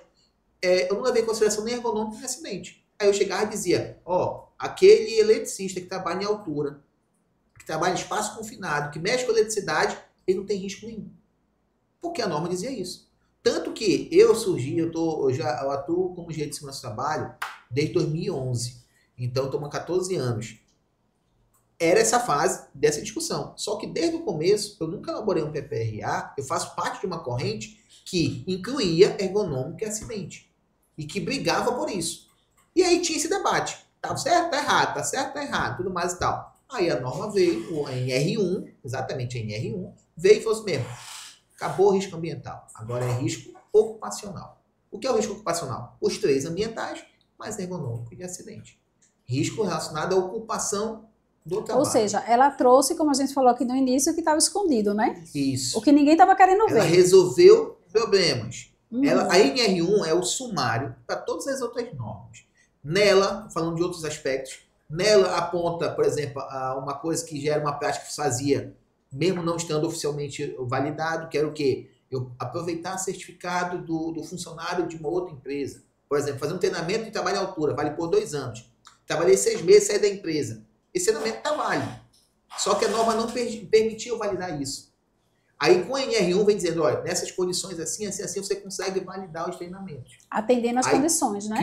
eu não levei em consideração nem ergonômico nem acidente. Aí eu chegava e dizia, aquele eletricista que trabalha em altura, que trabalha em espaço confinado, que mexe com eletricidade, ele não tem risco nenhum. Porque a norma dizia isso. Tanto que eu atuo como gerente de segurança do trabalho desde 2011. Então, eu estou há 14 anos. Era essa fase dessa discussão. Só que desde o começo, eu nunca elaborei um PPRA, eu faço parte de uma corrente que incluía ergonômico e acidente. E que brigava por isso. E aí tinha esse debate. Tá certo, tá errado, tá certo, tá errado, tudo mais e tal. Aí a norma veio, a NR1, exatamente a NR1, veio e falou assim mesmo, acabou o risco ambiental, agora é risco ocupacional. O que é o risco ocupacional? Os 3 ambientais, mais ergonômico e acidente. Risco relacionado à ocupação do trabalho. Ou seja, ela trouxe, como a gente falou aqui no início, o que estava escondido, né? Isso. O que ninguém estava querendo ver. Ela resolveu problemas. A NR1 é o sumário para todas as outras normas. Nela, falando de outros aspectos, nela aponta, por exemplo, uma coisa que já era uma prática que se fazia mesmo não estando oficialmente validado, quero o quê? Eu aproveitar certificado do funcionário de uma outra empresa. Por exemplo, fazer um treinamento de trabalho à altura, vale por 2 anos. Trabalhei 6 meses, saí da empresa. Esse treinamento está válido. Só que a norma não permitiu validar isso. Aí com a NR1 vem dizendo, olha, nessas condições assim, assim, assim, você consegue validar os treinamentos. Atendendo às condições, né?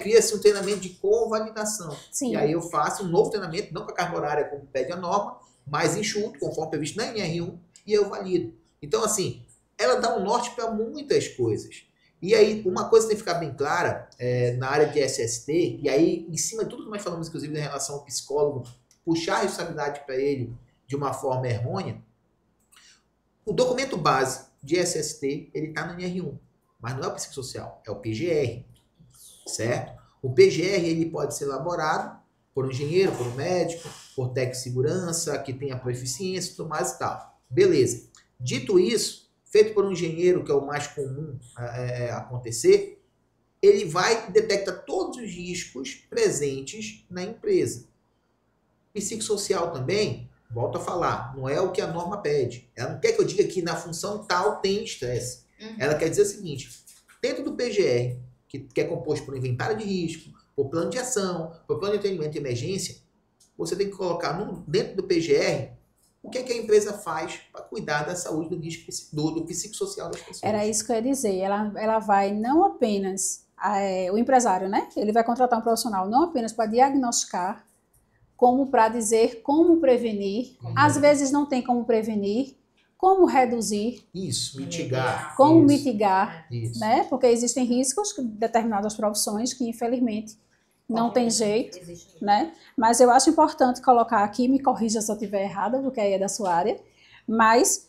Cria-se um treinamento de convalidação. Sim. E aí eu faço um novo treinamento, não com a carga horária como pede a norma, mas enxuto, conforme previsto na NR1, e eu valido. Então, assim, ela dá um norte para muitas coisas. E aí, uma coisa que tem que ficar bem clara, na área de SST, e aí, em cima de tudo que nós falamos, inclusive, em relação ao psicólogo, puxar a responsabilidade para ele de uma forma errônea, o documento base de SST, ele está no NR1, mas não é o psicossocial, é o PGR, certo? O PGR, ele pode ser elaborado por um engenheiro, por um médico, por técnico de segurança, que tenha proficiência, tudo mais e tal. Beleza. Dito isso, feito por um engenheiro, que é o mais comum acontecer, ele vai detectar todos os riscos presentes na empresa. Psicossocial também, volto a falar, não é o que a norma pede. Ela não quer que eu diga que na função tal tem estresse. Ela quer dizer o seguinte, dentro do PGR, que é composto por inventário de risco, por plano de ação, por plano de atendimento de emergência, você tem que colocar dentro do PGR o que a empresa faz para cuidar da saúde do risco do psicossocial das pessoas. Era isso que eu ia dizer. Ela vai não apenas, o empresário, né? Ele vai contratar um profissional não apenas para diagnosticar, como para dizer como prevenir. Às vezes não tem como prevenir, como reduzir. Isso, mitigar. Como isso, mitigar, isso. Né? Porque existem riscos de determinadas profissões que, infelizmente, não tem jeito, né? Mas eu acho importante colocar aqui, me corrija se eu estiver errada, porque aí é da sua área, mas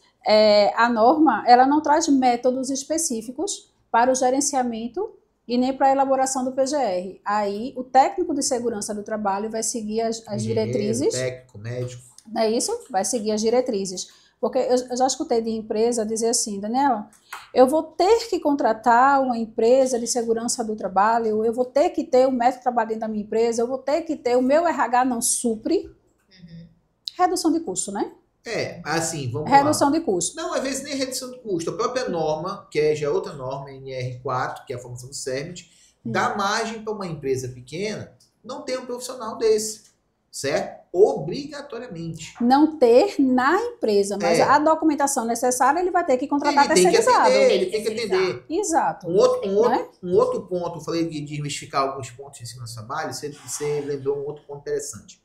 a norma, ela não traz métodos específicos para o gerenciamento e nem para a elaboração do PGR. Aí, o técnico de segurança do trabalho vai seguir as diretrizes. Técnico, médico. Não é isso? Vai seguir as diretrizes. Porque eu já escutei de empresa dizer assim, Daniela, eu vou ter que contratar uma empresa de segurança do trabalho, eu vou ter que ter um médico trabalhando na minha empresa, eu vou ter que ter, o meu RH não supre. Redução de custo, né? Assim, vamos lá. Redução de custo. Não, às vezes nem redução de custo. A própria norma, que já é outra norma, NR4, que é a formação do CERMIT, dá margem para uma empresa pequena não ter um profissional desse, certo? Obrigatoriamente. Não ter na empresa, mas a documentação necessária ele vai ter que contratar terceirizado. Ele tem que atender. Exato. Um outro ponto, eu falei de desmistificar alguns pontos em cima do trabalho, você lembrou um outro ponto interessante.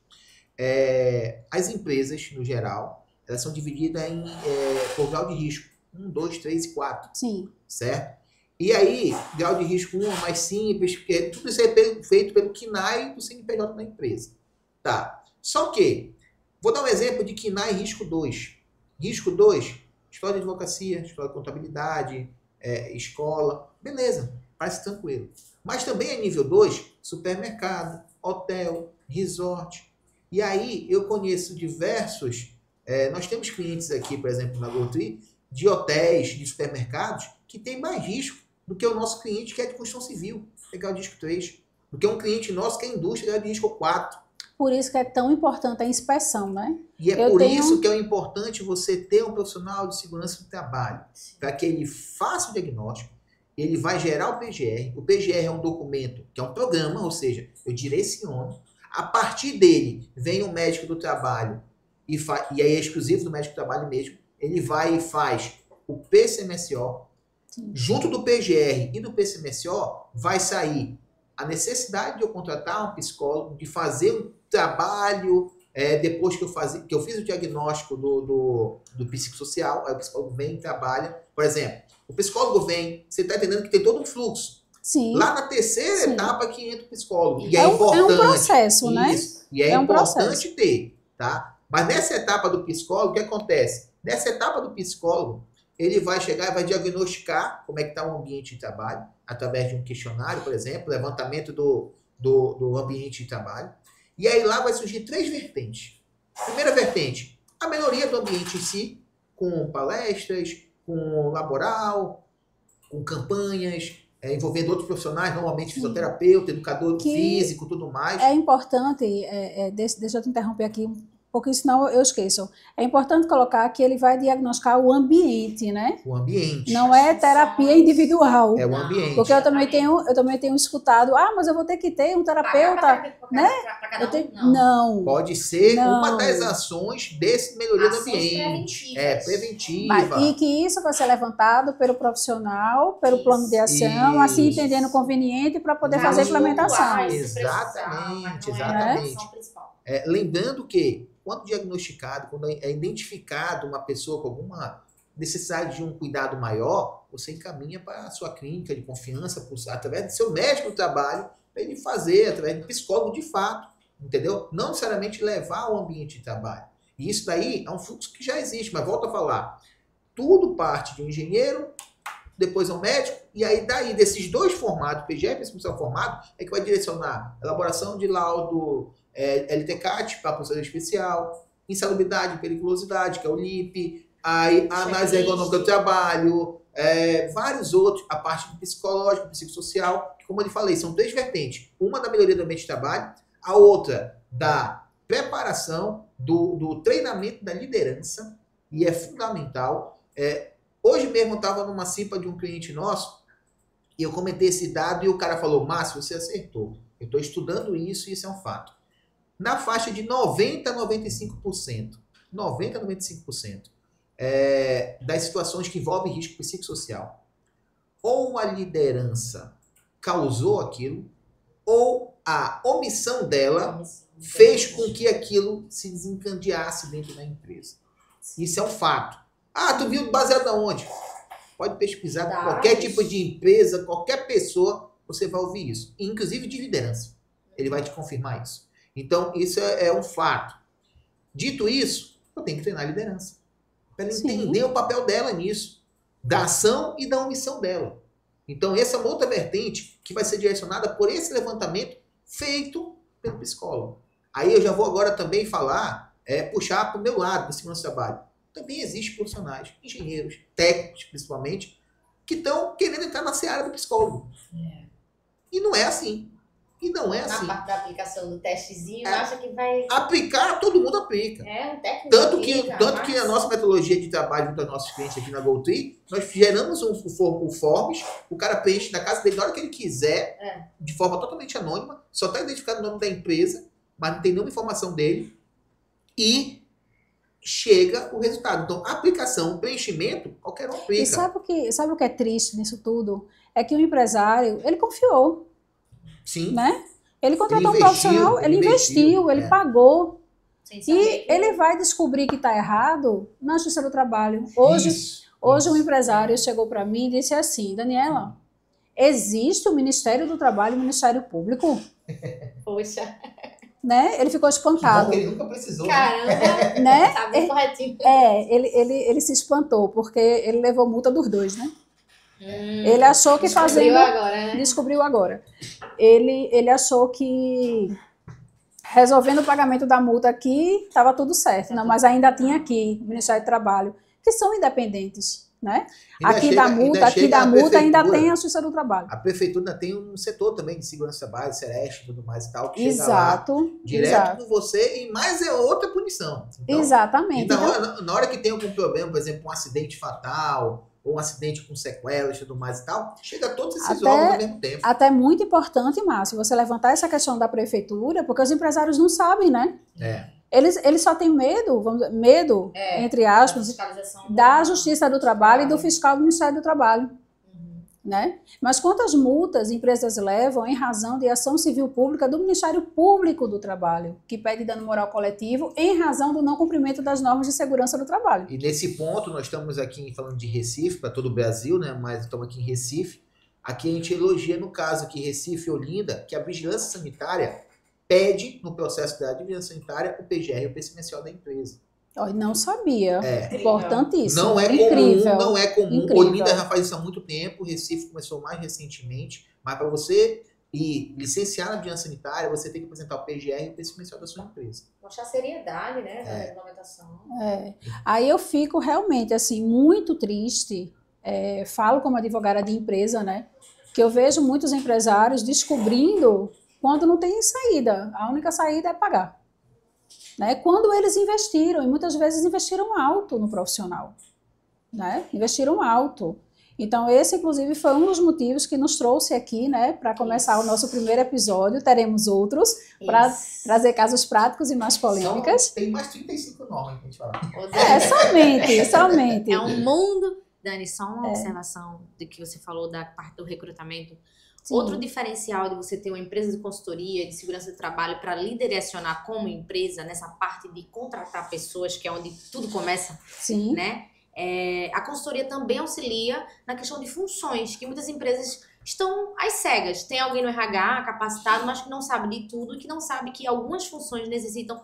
As empresas, no geral, elas são divididas por grau de risco. 1, 2, 3 e 4. Sim. Certo? E aí, grau de risco 1 é mais simples, porque tudo isso é feito pelo KNAI do CNPJ da empresa. Tá. Só que, vou dar um exemplo de KNAI risco 2. Risco 2, escola de advocacia, escola de contabilidade, escola. Beleza, parece tranquilo. Mas também é nível 2, supermercado, hotel, resort. E aí, eu conheço diversos... nós temos clientes aqui, por exemplo, na GoTree, de hotéis, de supermercados, que tem mais risco do que o nosso cliente que é de construção civil, que é grau de risco 3. Do que um cliente nosso que é indústria, grau de risco 4. Por isso que é tão importante a inspeção, né? E isso que é importante você ter um profissional de segurança do trabalho, para que ele faça o diagnóstico, ele vai gerar o PGR. O PGR é um documento, que é um programa, ou seja, eu direciono. A partir dele, vem o médico do trabalho, e aí é exclusivo do médico do trabalho mesmo, ele vai e faz o PCMSO. Sim. Junto do PGR e do PCMSO, vai sair a necessidade de eu contratar um psicólogo, de fazer um trabalho, depois que eu fiz o diagnóstico do psicossocial, aí o psicólogo vem e trabalha. Por exemplo, o psicólogo vem, você está entendendo que tem todo um fluxo. Sim. Lá na terceira etapa que entra o psicólogo. E é importante. É um processo, né? Isso. E é importante ter, tá? Mas nessa etapa do psicólogo, o que acontece? Nessa etapa do psicólogo, ele vai chegar e vai diagnosticar como é que está o ambiente de trabalho, através de um questionário, por exemplo, levantamento do ambiente de trabalho. E aí lá vai surgir 3 vertentes. Primeira vertente, a melhoria do ambiente em si, com palestras, com laboral, com campanhas, envolvendo outros profissionais, normalmente fisioterapeuta, educador físico, tudo mais. É importante, deixa eu te interromper aqui porque senão eu esqueço. É importante colocar que ele vai diagnosticar o ambiente, né? O ambiente. Não é terapia individual. É o ambiente. Porque eu também tenho escutado, mas eu vou ter que ter um terapeuta, né? Não. Pode ser Não. uma das ações desse melhoria do ambiente. Preventiva. E que isso vai ser levantado pelo profissional, pelo plano de ação, assim entendendo conveniente para poder fazer a implementação. Exatamente. Lembrando que quando diagnosticado, quando é identificado uma pessoa com alguma necessidade de um cuidado maior, você encaminha para a sua clínica de confiança, através do seu médico do trabalho, para ele fazer, através de psicólogo de fato, entendeu? Não necessariamente levar ao ambiente de trabalho. E isso daí é um fluxo que já existe, mas volto a falar, tudo parte de um engenheiro, depois é um médico, e aí daí desses dois formados, PGE e pesquisa formado, é que vai direcionar elaboração de laudo, LTCAT para procedimento especial, insalubridade e periculosidade, que é o LIP, a análise ergonômica do trabalho, vários outros, a parte psicológica, psicossocial, que, como eu lhe falei, são três vertentes. Uma da melhoria do ambiente de trabalho, a outra da preparação, do treinamento da liderança, e é fundamental. Hoje mesmo eu estava numa CIPA de um cliente nosso, e eu comentei esse dado, e o cara falou, Márcio, você acertou. Eu estou estudando isso, e isso é um fato. Na faixa de 90% a 95%, 90% a 95%, das situações que envolvem risco psicossocial, ou a liderança causou aquilo, ou a omissão dela fez com que aquilo se desencadeasse dentro da empresa. Isso é um fato. Tu viu baseado aonde? Pode pesquisar com qualquer tipo de empresa, qualquer pessoa, você vai ouvir isso. Inclusive de liderança. Ele vai te confirmar isso. Então, isso é um fato. Dito isso, eu tenho que treinar a liderança. Para ela entender o papel dela nisso. Da ação e da omissão dela. Então, essa é uma outra vertente que vai ser direcionada por esse levantamento feito pelo psicólogo. Aí eu já vou agora também falar, puxar para o meu lado, da segurança do trabalho. Também existem profissionais, engenheiros, técnicos principalmente, que estão querendo entrar na seara do psicólogo. E não é assim. Na parte da aplicação do testezinho, acha que vai... Aplicar, todo mundo aplica. Um técnico tanto que a nossa metodologia de trabalho junto aos nossos clientes aqui na GoTree, nós geramos um Forms, o cara preenche na casa dele na hora que ele quiser, de forma totalmente anônima, só está identificado o nome da empresa, mas não tem nenhuma informação dele, e chega o resultado. Então, aplicação, preenchimento, qualquer um aplica. E sabe o que é triste nisso tudo? É que o empresário, ele confiou. Sim. Né? Ele contratou um profissional, ele investiu, ele pagou. E ele vai descobrir que está errado na Justiça do Trabalho. Hoje um empresário chegou para mim e disse assim, Daniela, existe o Ministério do Trabalho e o Ministério Público? Poxa. Né? Ele ficou espantado. Ele nunca precisou. Caramba, né? Tá bem corretinho. Ele se espantou, porque ele levou multa dos dois, né? Ele achou que fazendo... Agora, né? Descobriu agora. Ele achou que resolvendo o pagamento da multa aqui, estava tudo certo. Não, mas ainda tinha aqui o Ministério do Trabalho, que são independentes. Né? Aqui da multa ainda tem a Justiça do Trabalho. A prefeitura ainda tem um setor também de segurança do trabalho, Sereste e tudo mais e tal, que exato, chega lá direto com você e mais é outra punição. Então, exatamente. Então, na hora que tem algum problema, por exemplo, um acidente fatal, ou um acidente com sequelas e tudo mais e tal, chega a todos esses órgãos ao mesmo tempo. Até muito importante, Márcio, você levantar essa questão da prefeitura, porque os empresários não sabem, né? Eles só têm medo, entre aspas, da Justiça do Trabalho e do fiscal do Ministério do Trabalho. Né? Mas quantas multas empresas levam em razão de ação civil pública do Ministério Público do Trabalho, que pede dano moral coletivo em razão do não cumprimento das normas de segurança do trabalho? E nesse ponto, nós estamos aqui falando de Recife, para todo o Brasil, né? Mas estamos aqui em Recife. Aqui a gente elogia, no caso aqui, Recife e Olinda, que a vigilância sanitária pede, no processo da vigilância sanitária, o PGR, o preço mensual da empresa. Eu não sabia. Importantíssimo. Não é incrível. comum, não é comum. Incrível. Olinda já faz isso há muito tempo, Recife começou mais recentemente, mas para você ir licenciar na vigilância sanitária, você tem que apresentar o PGR e o preço mensual da sua empresa. Mostrar seriedade, né, da regulamentação. Aí eu fico realmente, assim, muito triste, falo como advogada de empresa, né, que eu vejo muitos empresários descobrindo quando não tem saída. A única saída é pagar. né? Quando eles investiram, e muitas vezes investiram alto no profissional, né? Investiram alto. Então, esse, inclusive, foi um dos motivos que nos trouxe aqui, né, para começar o nosso primeiro episódio. Teremos outros para trazer casos práticos e mais polêmicas. Tem mais 35 normas que a gente fala. Somente. É um mundo. Dani, só uma observação do que você falou da parte do recrutamento. Sim. Outro diferencial de você ter uma empresa de consultoria, de segurança do trabalho para líder e acionar como empresa, nessa parte de contratar pessoas, que é onde tudo começa, Sim. né? A consultoria também auxilia na questão de funções, que muitas empresas estão às cegas. Tem alguém no RH capacitado, mas que não sabe de tudo e que não sabe que algumas funções necessitam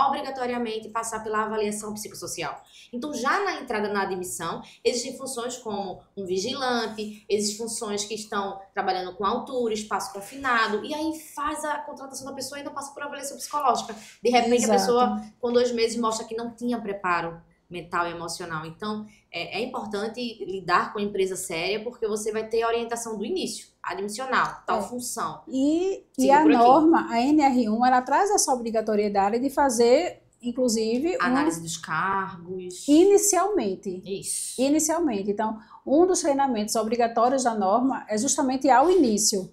obrigatoriamente passar pela avaliação psicossocial. Então, já na entrada na admissão, existem funções como um vigilante, existem funções que estão trabalhando com altura, espaço confinado, e aí faz a contratação da pessoa e ainda passa por avaliação psicológica. De repente, a pessoa, com 2 meses, mostra que não tinha preparo mental e emocional. Então, é importante lidar com a empresa séria, porque você vai ter a orientação do início, admissional, tal função. E a norma, a NR1, ela traz essa obrigatoriedade de fazer, inclusive... Análise dos cargos. Inicialmente. Isso. Inicialmente. Então, um dos treinamentos obrigatórios da norma é justamente ao início.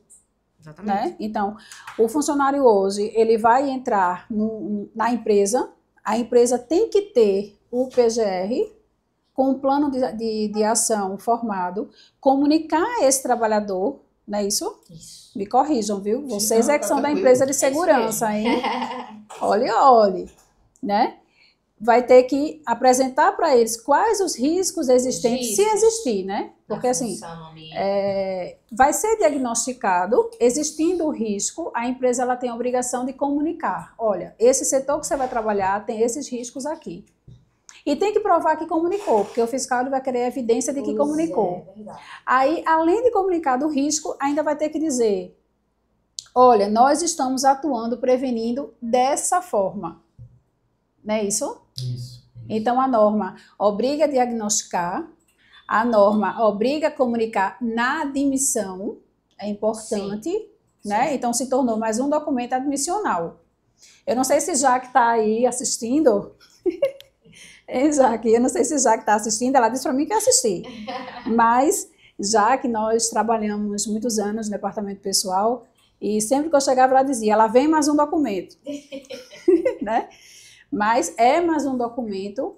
Exatamente. Né? Então, o funcionário hoje, ele vai entrar na empresa, a empresa tem que ter o PGR, com um plano de ação formado, comunicar a esse trabalhador, não é isso? Isso. Me corrijam, viu? Vocês é que são da empresa de segurança, hein? Olhe, né? Vai ter que apresentar para eles quais os riscos existentes, se existir, né? Porque assim, vai ser diagnosticado, existindo o risco, a empresa ela tem a obrigação de comunicar. Olha, esse setor que você vai trabalhar tem esses riscos aqui. E tem que provar que comunicou, porque o fiscal vai querer evidência de que comunicou. Aí, além de comunicar do risco, ainda vai ter que dizer, olha, nós estamos atuando, prevenindo dessa forma. Não é isso? Isso. Então, a norma obriga a diagnosticar, a norma obriga a comunicar na admissão, é importante, né? Sim. Então, se tornou mais um documento admissional. Eu não sei se Jaque está aí assistindo... Jaque, eu não sei se Jaque está assistindo, ela disse para mim que ia assistir. Mas, já que nós trabalhamos muitos anos no departamento pessoal, e sempre que eu chegava, ela dizia, ela vem mais um documento. Né? Mas é mais um documento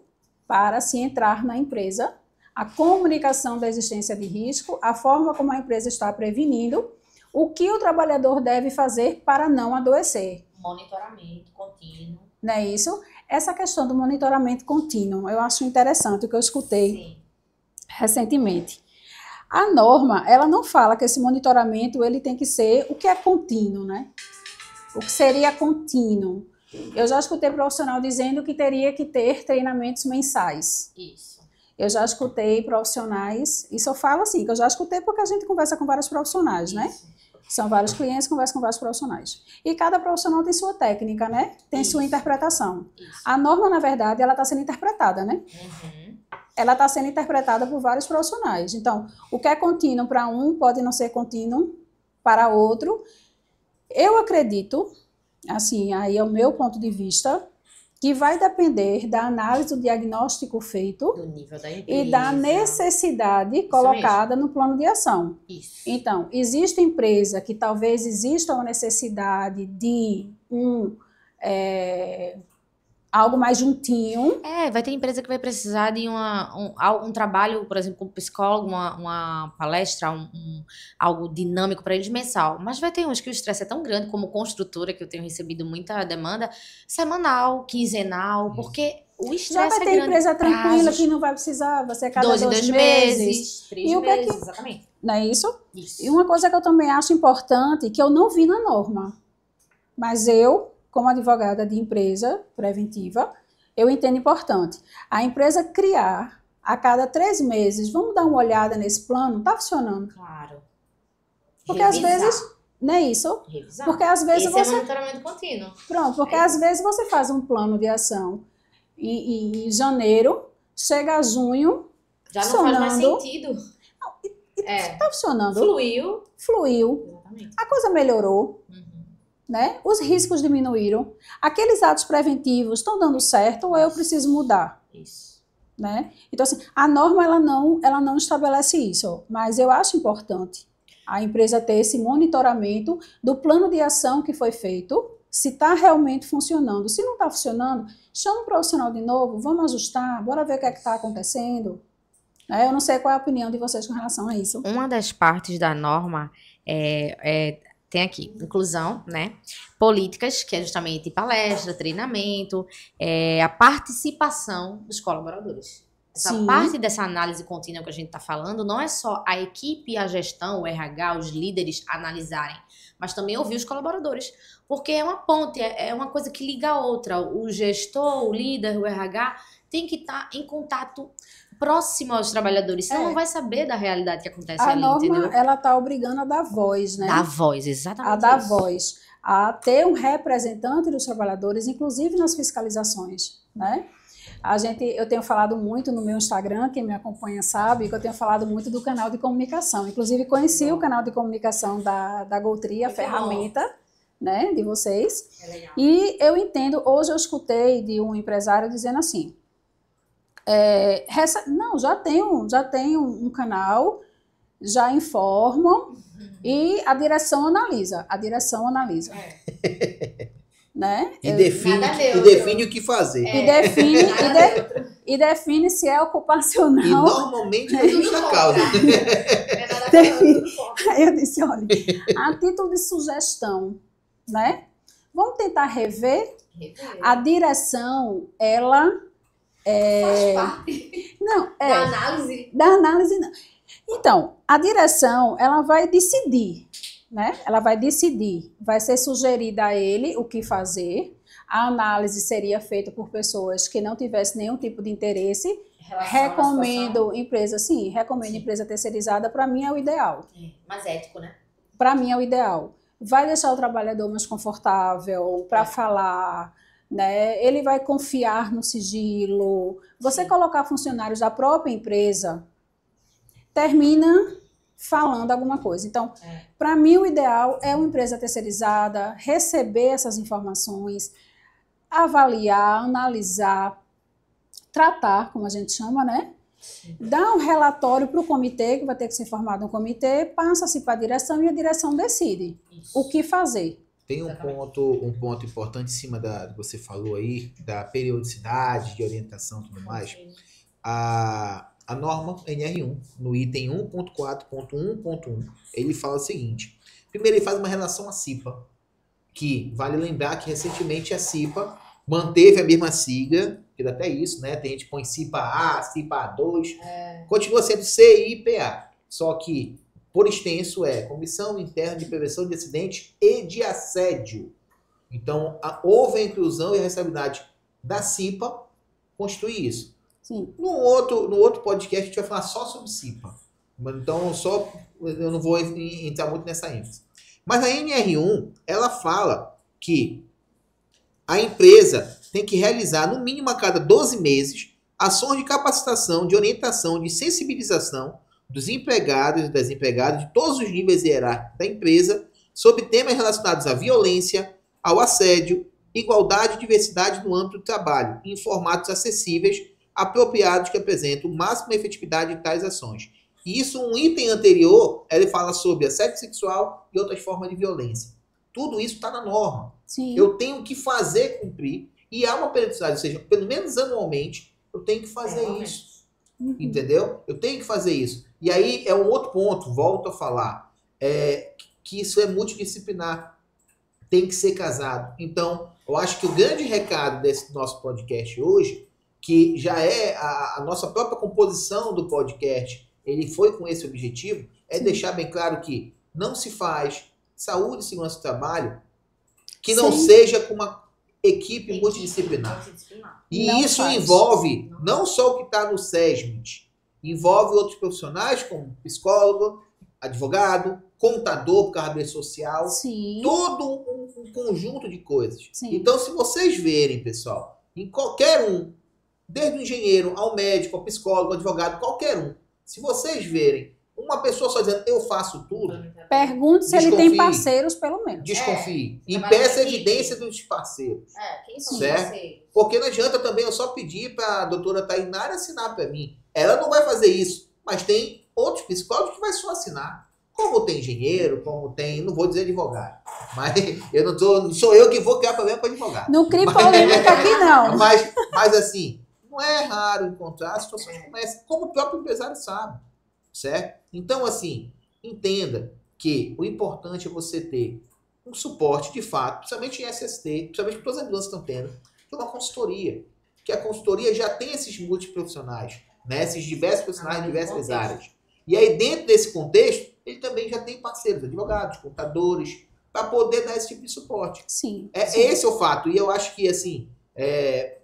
para se entrar na empresa, a comunicação da existência de risco, a forma como a empresa está prevenindo, o que o trabalhador deve fazer para não adoecer. Monitoramento contínuo. Não é isso? Essa questão do monitoramento contínuo, eu acho interessante, o que eu escutei recentemente. A norma, ela não fala que esse monitoramento ele tem que ser o que é contínuo, né? O que seria contínuo. Eu já escutei profissional dizendo que teria que ter treinamentos mensais. Isso. Eu já escutei profissionais, isso eu falo assim, que eu já escutei porque a gente conversa com vários profissionais, Isso. né? São vários clientes, conversam com vários profissionais. E cada profissional tem sua técnica, né? Tem sua interpretação. Isso. A norma, na verdade, ela está sendo interpretada, né? Uhum. Ela está sendo interpretada por vários profissionais. Então, o que é contínuo para um pode não ser contínuo para outro. Eu acredito, assim, aí é o meu ponto de vista, que vai depender da análise do diagnóstico feito do nível da empresa. E da necessidade colocada no plano de ação. Isso. Então, existe empresa que talvez exista uma necessidade de algo mais juntinho. Vai ter empresa que vai precisar de um trabalho, por exemplo, como psicólogo, uma palestra, algo dinâmico para eles mensal. Mas vai ter uns que o estresse é tão grande, como construtora, que eu tenho recebido muita demanda, semanal, quinzenal, porque o estresse é grande. Já vai ter empresa tranquila que não vai precisar, vai ser cada 2 meses. 3 meses, exatamente. Não é isso? Isso. E uma coisa que eu também acho importante, que eu não vi na norma, mas eu, como advogada de empresa preventiva, eu entendo importante. A empresa criar a cada 3 meses, vamos dar uma olhada nesse plano, está funcionando? Claro. Porque às vezes, não é isso? Revisar. Porque às vezes Esse é monitoramento contínuo. Pronto, porque às vezes você faz um plano de ação em janeiro, chega a junho, já não faz mais sentido. Está funcionando. Fluiu. Exatamente. A coisa melhorou. Uhum. né? Os riscos diminuíram, aqueles atos preventivos estão dando certo ou eu preciso mudar? Isso. Né? Então, assim, a norma ela não estabelece isso, mas eu acho importante a empresa ter esse monitoramento do plano de ação que foi feito, se está realmente funcionando. Se não está funcionando, chama um profissional de novo, vamos ajustar, bora ver o que é que está acontecendo. Eu não sei qual é a opinião de vocês com relação a isso. Uma das partes da norma tem aqui, inclusão, né? Políticas, que é justamente palestra, treinamento, a participação dos colaboradores. Essa Sim. parte dessa análise contínua que a gente está falando não é só a equipe, a gestão, o RH, os líderes analisarem, mas também ouvir os colaboradores. Porque é uma ponte, é uma coisa que liga a outra. O gestor, o líder, o RH tem que estar em contato próximo aos trabalhadores, senão não vai saber da realidade que acontece a ali, norma, entendeu? ela está obrigando a dar voz, né? Dar voz, exatamente. A dar isso. voz, a ter um representante dos trabalhadores, inclusive nas fiscalizações, né? Eu tenho falado muito no meu Instagram, quem me acompanha sabe que eu tenho falado muito do canal de comunicação. Inclusive, conheci o canal de comunicação da Goltri, a ferramenta, né, de vocês. E eu entendo, hoje eu escutei de um empresário dizendo assim, já tenho um canal, já informam e a direção analisa. Né? E define o que fazer. E define se é ocupacional. E normalmente é justa causa. Aí eu disse, olha, a título de sugestão, né? Vamos tentar rever. A direção, ela faz parte da análise. Da análise, não. Então, a direção, ela vai decidir. Né? Ela vai decidir, vai ser sugerida a ele o que fazer, a análise seria feita por pessoas que não tivessem nenhum tipo de interesse, recomendo empresa terceirizada, para mim é o ideal. Mais ético, né? Para mim é o ideal. Vai deixar o trabalhador mais confortável para falar, né? Ele vai confiar no sigilo. Você colocar funcionários da própria empresa, termina falando alguma coisa. Então, para mim, o ideal é uma empresa terceirizada, receber essas informações, avaliar, analisar, tratar, como a gente chama, né? Dar um relatório para o comitê, que vai ter que ser formado um comitê, passa-se para a direção e a direção decide o que fazer. Tem um ponto importante em cima do que você falou aí, da periodicidade, de orientação e tudo mais. A norma NR1, no item 1.4.1.1, ele fala o seguinte. Primeiro, ele faz uma relação à CIPA, que vale lembrar que recentemente a CIPA manteve a mesma sigla, que dá até isso, né? Tem gente que põe CIPA-A, CIPA-A2, continua sendo CIPA, só que, por extenso, é Comissão Interna de Prevenção de Acidentes e de Assédio. Então, houve a inclusão e a responsabilidade da CIPA constituir isso. Sim. No outro podcast a gente vai falar só sobre CIPA. Então eu não vou entrar muito nessa ênfase. Mas a NR1, ela fala que a empresa tem que realizar, no mínimo a cada 12 meses, ações de capacitação, de orientação, de sensibilização dos empregados e das empregadas de todos os níveis hierárquicos da empresa sobre temas relacionados à violência, ao assédio, igualdade e diversidade no âmbito do trabalho, em formatos acessíveis, apropriados que apresentam máxima efetividade de tais ações. E isso, um item anterior, ele fala sobre assédio sexual e outras formas de violência. Tudo isso está na norma. Sim. Eu tenho que fazer cumprir, e há uma periodicidade, ou seja, pelo menos anualmente, eu tenho que fazer isso. Entendeu? Eu tenho que fazer isso. E aí é um outro ponto, volto a falar, que isso é multidisciplinar. Tem que ser casado. Então, eu acho que o grande recado desse nosso podcast hoje, que já é a nossa própria composição do podcast, ele foi com esse objetivo, deixar bem claro que não se faz saúde e segurança do trabalho que não seja com uma equipe multidisciplinar. E não isso envolve não só o que está no SESMIT, envolve outros profissionais como psicólogo, advogado, contador, carreira social, todo um conjunto de coisas. Sim. Então, se vocês verem, pessoal, em qualquer um, desde o engenheiro ao médico, ao psicólogo, ao advogado, qualquer um, se vocês verem Uma pessoa só dizendo, eu faço tudo, Pergunte se ele tem parceiros, pelo menos. desconfie. E peça evidência dos parceiros. Quem são certo? os parceiros? Porque não adianta também eu só pedir para a doutora Tainara assinar para mim. Ela não vai fazer isso, mas tem outros psicólogos que vai só assinar. Como tem engenheiro, como tem, não vou dizer advogado, mas eu não sou eu que vou criar problema para advogado. Não crie polêmica aqui, não. Mas assim, não é raro encontrar situações como essa, como o próprio empresário sabe, certo? Então, assim, entenda que o importante é você ter um suporte de fato, principalmente em SST, principalmente que todas as ambulâncias estão tendo, que é uma consultoria. Que a consultoria já tem esses multiprofissionais, né? Esses diversos profissionais em diversas áreas. E aí, dentro desse contexto, ele também já tem parceiros, advogados, contadores, para poder dar esse tipo de suporte. Sim. Esse é o fato. E eu acho que, assim,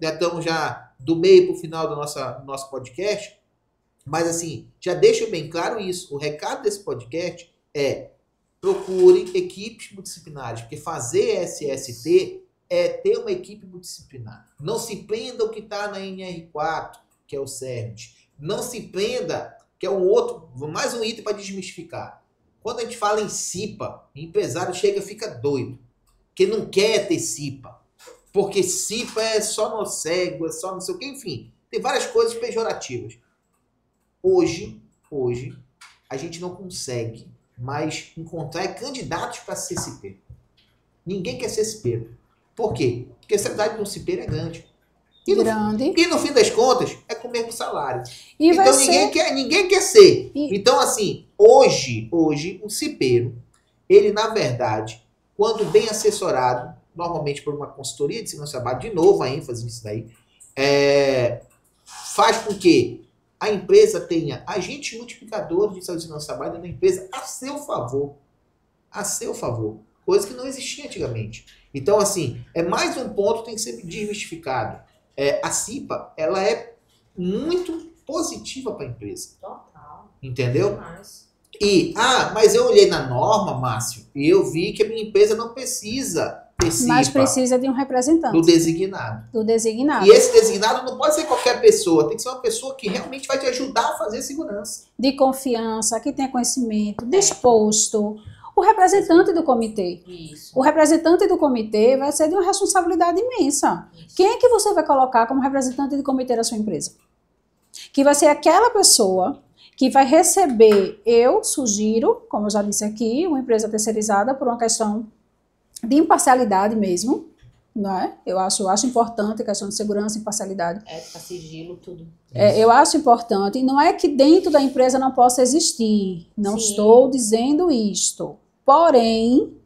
já estamos já do meio para o final do nosso podcast, mas, assim, já deixo bem claro isso. O recado desse podcast é procure equipes multidisciplinares, porque fazer SST é ter uma equipe multidisciplinar. Não se prenda o que está na NR4, que é o CERT. Não se prenda, que é mais um item para desmistificar. Quando a gente fala em CIPA, o empresário chega e fica doido, porque não quer ter CIPA. Porque CIPA é só no cego, é só não sei o que, enfim. Tem várias coisas pejorativas. Hoje, a gente não consegue mais encontrar candidatos para ser cipeiro. Ninguém quer ser cipeiro. Por quê? Porque a cidade do cipeiro é grande. E no fim das contas, é com o mesmo salário. Então ninguém quer ser. Então, assim, hoje, o cipeiro, ele, na verdade, quando bem assessorado, normalmente por uma consultoria de segurança do trabalho, de novo a ênfase nisso daí, faz com que a empresa tenha agentes multiplicadores de saúde e segurança do trabalho dentro da empresa a seu favor. A seu favor. Coisa que não existia antigamente. Então, assim, é mais um ponto que tem que ser desmistificado. A CIPA, ela é muito positiva para a empresa. Total. Entendeu? Demais. Mas eu olhei na norma, Márcio, e eu vi que a minha empresa não precisa ter CIPA. Mas precisa de um representante. Do designado. Do designado. E esse designado não pode ser qualquer pessoa, tem que ser uma pessoa que realmente vai te ajudar a fazer segurança. De confiança, que tenha conhecimento, disposto. O representante do comitê. Isso. O representante do comitê vai ser de uma responsabilidade imensa. Isso. Quem é que você vai colocar como representante do comitê da sua empresa? Que vai ser aquela pessoa que vai receber, eu sugiro, como eu já disse aqui, uma empresa terceirizada por uma questão de imparcialidade mesmo, não é? Eu acho importante a questão de segurança e imparcialidade. Ética, sigilo, tudo. Eu acho importante. E não é que dentro da empresa não possa existir. Não Sim. estou dizendo isto.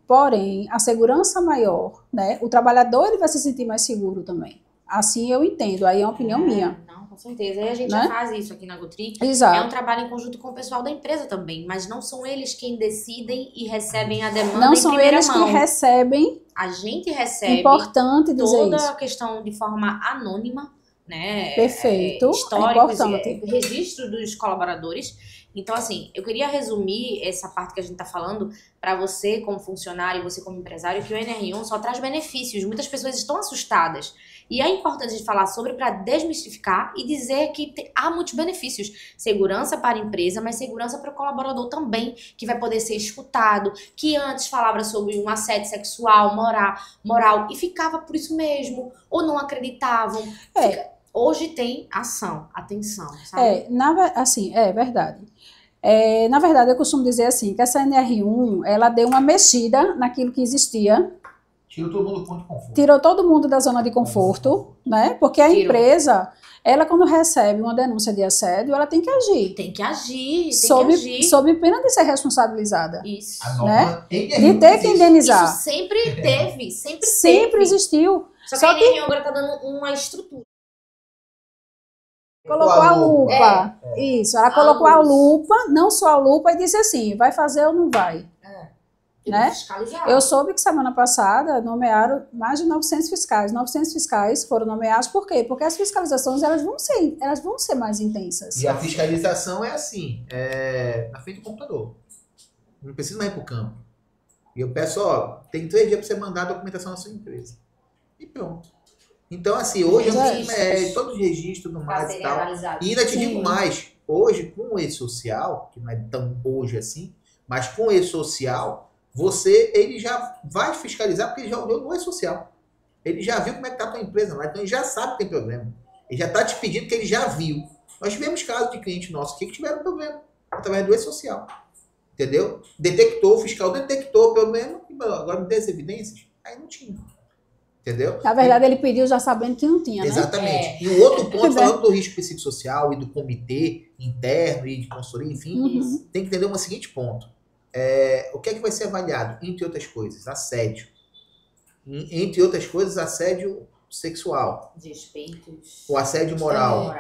Porém, a segurança maior, né? O trabalhador ele vai se sentir mais seguro também. Assim eu entendo, aí é uma opinião minha. Não, com certeza. E a gente Né? já faz isso aqui na Gutri. Exato. É um trabalho em conjunto com o pessoal da empresa também, mas não são eles quem decidem e recebem a demanda Não em são primeira eles mão. que recebem. A gente recebe Importante dizer toda isso. a questão de forma anônima, né? Perfeito. Históricos, importante. Registro dos colaboradores. Então, assim, eu queria resumir essa parte que a gente tá falando para você como funcionário, você como empresário, que o NR1 só traz benefícios. Muitas pessoas estão assustadas. E é importante a gente falar sobre para desmistificar e dizer que há muitos benefícios. Segurança para a empresa, mas segurança para o colaborador também, que vai poder ser escutado, que antes falava sobre um assédio sexual, moral, e ficava por isso mesmo, ou não acreditavam. Hoje tem ação, atenção, sabe? É verdade. Na verdade, eu costumo dizer assim, que essa NR1, ela deu uma mexida naquilo que existia. Tirou todo mundo do ponto de conforto. Tirou todo mundo da zona de conforto, né? Porque a empresa, ela quando recebe uma denúncia de assédio, ela tem que agir. Tem que agir, Sob pena de ser responsabilizada. Isso. Né? De ter que indenizar. Isso sempre teve, sempre existiu. Só que a NR agora tá dando uma estrutura. Colocou a lupa. Isso, ela colocou a lupa, não só a lupa, e disse assim, vai fazer ou não vai? Né? Eu soube que semana passada nomearam mais de 900 fiscais. 900 fiscais foram nomeados, por quê? Porque as fiscalizações elas vão ser mais intensas. E a fiscalização é assim, na frente do computador. Não precisa mais ir para o campo. E eu peço, tem 3 dias para você mandar a documentação da sua empresa. E pronto. Então, assim, hoje todos os registros, tudo mais e tal. E ainda te digo mais, hoje, com o e-social, que não é tão hoje assim, mas com o e-social, ele já vai fiscalizar, porque ele já olhou no e-social. Ele já viu como é que está a tua empresa lá, então ele já sabe que tem problema. Ele já está te pedindo que ele já viu. Nós tivemos casos de cliente nosso aqui que tiveram problema, através do e-social. Entendeu? Detectou, o fiscal detectou o problema, e agora me dê as evidências. Aí não tinha. Entendeu? Na verdade, ele pediu já sabendo que não tinha, né? Exatamente. E o outro ponto, falando do risco psicossocial e do comitê interno e de consultoria, enfim, tem que entender um seguinte ponto. O que é que vai ser avaliado? Entre outras coisas, assédio. Entre outras coisas, assédio sexual. Despeitos. O assédio moral.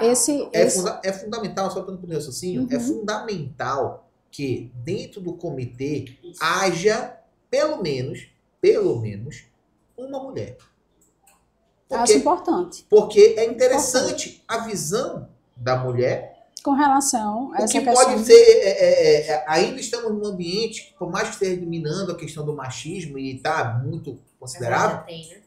É fundamental, só para não perder o raciocínio, é fundamental que dentro do comitê haja pelo menos uma mulher. Acho importante. Porque é interessante a visão da mulher. Com relação a essa questão. Pode ser, ainda estamos num ambiente, por mais que esteja eliminando a questão do machismo e está muito considerável,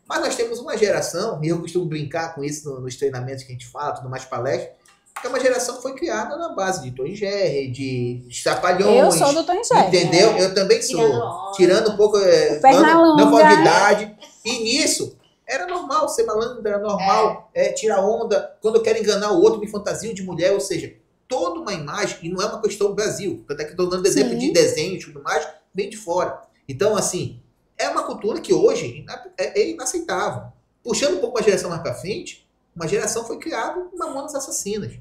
mas nós temos uma geração, e eu costumo brincar com isso nos treinamentos que a gente fala, tudo mais palestra, que é uma geração que foi criada na base de Tom e Jerry, de Trapalhões. Eu sou do Tom e Jerry. Entendeu? Eu também sou. Tirando um pouco não novidade. E nisso, era normal ser malandro, era normal tirar onda. Quando eu quero enganar o outro, me fantasio de mulher, ou seja, toda uma imagem, e não é uma questão do Brasil, até que estou dando exemplo de desenho e tudo mais, bem de fora. Então, assim, é uma cultura que hoje é inaceitável. Puxando um pouco a geração mais para frente, uma geração foi criada com Mamonas Assassinas.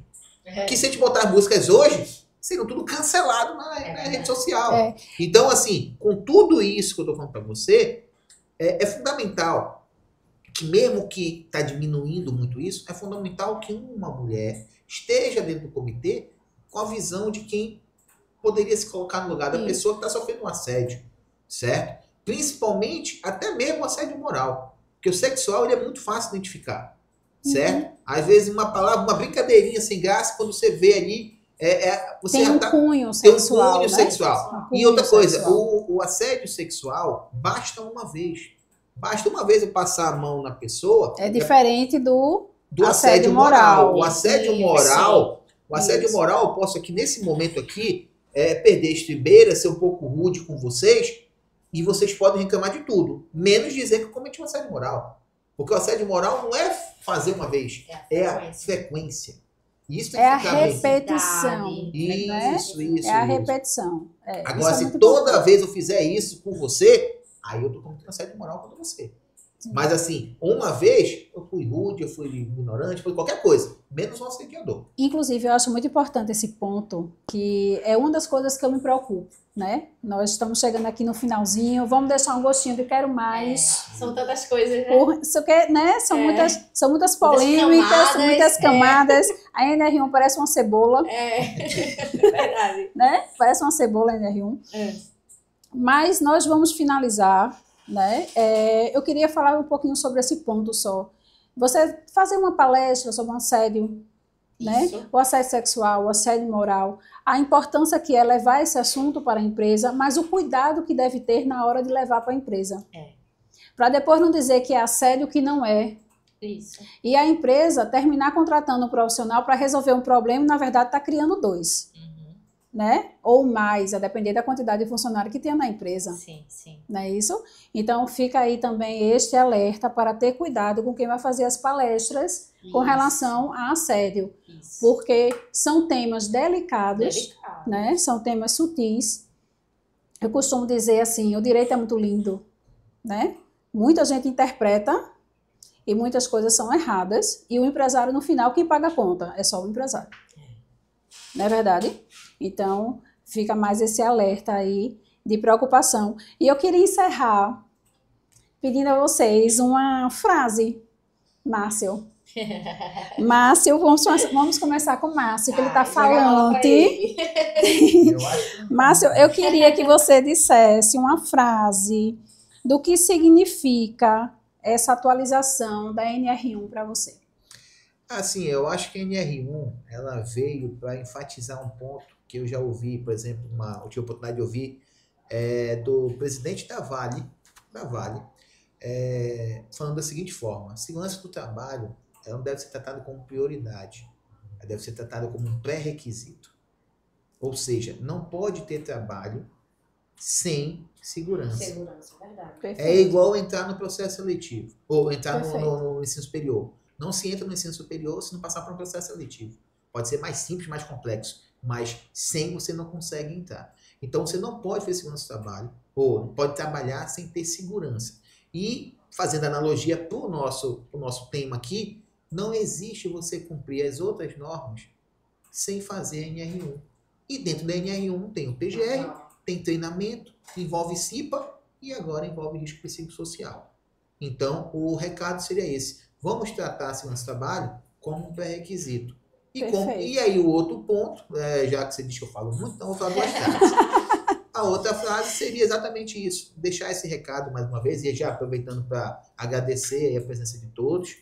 Que se a gente botar as músicas hoje, seriam tudo cancelado na rede social. Então, assim, com tudo isso que eu estou falando para você, é fundamental que mesmo que está diminuindo muito isso, é fundamental que uma mulher esteja dentro do comitê com a visão de quem poderia se colocar no lugar da pessoa que está sofrendo um assédio, certo? Principalmente, até mesmo o assédio moral. Porque o sexual ele é muito fácil de identificar, certo? Às vezes uma palavra, uma brincadeirinha sem graça, quando você vê ali, você tem já um cunho sexual. Tem um cunho sexual. E outra coisa, o assédio sexual basta uma vez. Basta uma vez eu passar a mão na pessoa. É diferente do assédio moral. O assédio moral, eu posso aqui, nesse momento aqui, perder a estribeira, ser um pouco rude com vocês, e vocês podem reclamar de tudo, menos dizer que eu cometi um assédio moral. Porque o assédio moral não é fazer uma vez, é a frequência. Isso tem que a ficar bem. repetição. Isso. É a repetição. Agora, se toda vez eu fizer isso com você, aí eu tô cometendo assédio moral contra você. Sim. Mas assim, uma vez eu fui rude, eu fui ignorante, foi qualquer coisa, menos um assediador. Inclusive, eu acho muito importante esse ponto, que é uma das coisas que eu me preocupo, né? Nós estamos chegando aqui no finalzinho, vamos deixar um gostinho de quero mais. São tantas coisas, né? Isso que, né? São muitas polêmicas, muitas camadas. A NR1 parece uma cebola. Verdade. Né? Parece uma cebola a NR1. Mas nós vamos finalizar, né? Eu queria falar um pouquinho sobre esse ponto só. Você fazer uma palestra sobre o assédio, né? O assédio sexual, o assédio moral, a importância que é levar esse assunto para a empresa, mas o cuidado que deve ter na hora de levar para a empresa. Para depois não dizer que é assédio que não é. Isso. E a empresa terminar contratando um profissional para resolver um problema e, na verdade, está criando dois. Né? Ou mais, a depender da quantidade de funcionário que tenha na empresa. Sim. Não é isso? Então, fica aí também este alerta para ter cuidado com quem vai fazer as palestras com relação a assédio. Porque são temas delicados, né? São temas sutis. Eu costumo dizer assim, o direito é muito lindo, né? Muita gente interpreta e muitas coisas são erradas. E o empresário, no final, quem paga a conta é só o empresário. Não é verdade? Então, fica mais esse alerta aí de preocupação. E eu queria encerrar pedindo a vocês uma frase, Márcio. Márcio, vamos começar com o Márcio, que ele está falante. Márcio, eu queria que você dissesse uma frase do que significa essa atualização da NR1 para você. Assim, eu acho que a NR1 ela veio para enfatizar um ponto que eu já ouvi, por exemplo, eu tive a oportunidade de ouvir do presidente da Vale, falando da seguinte forma: a segurança do trabalho ela não deve ser tratada como prioridade, ela deve ser tratada como um pré-requisito. Ou seja, não pode ter trabalho sem segurança. Segurança, verdade. Perfeito. É igual entrar no processo seletivo, ou entrar Perfeito. no ensino superior. Não se entra no ensino superior se não passar por um processo seletivo. Pode ser mais simples, mais complexo, mas sem você não consegue entrar. Então você não pode fazer segurança do trabalho, ou não pode trabalhar sem ter segurança. E, fazendo analogia para o nosso tema aqui, não existe você cumprir as outras normas sem fazer NR1. E dentro da NR1 tem o PGR, tem treinamento, envolve CIPA e agora envolve risco psicossocial. Então, o recado seria esse. Vamos tratar a segurança do trabalho como um pré-requisito. E aí o outro ponto, já que você diz que eu falo muito, então eu vou falar duas frases. A outra frase seria exatamente isso. Deixar esse recado mais uma vez, e já aproveitando para agradecer aí a presença de todos,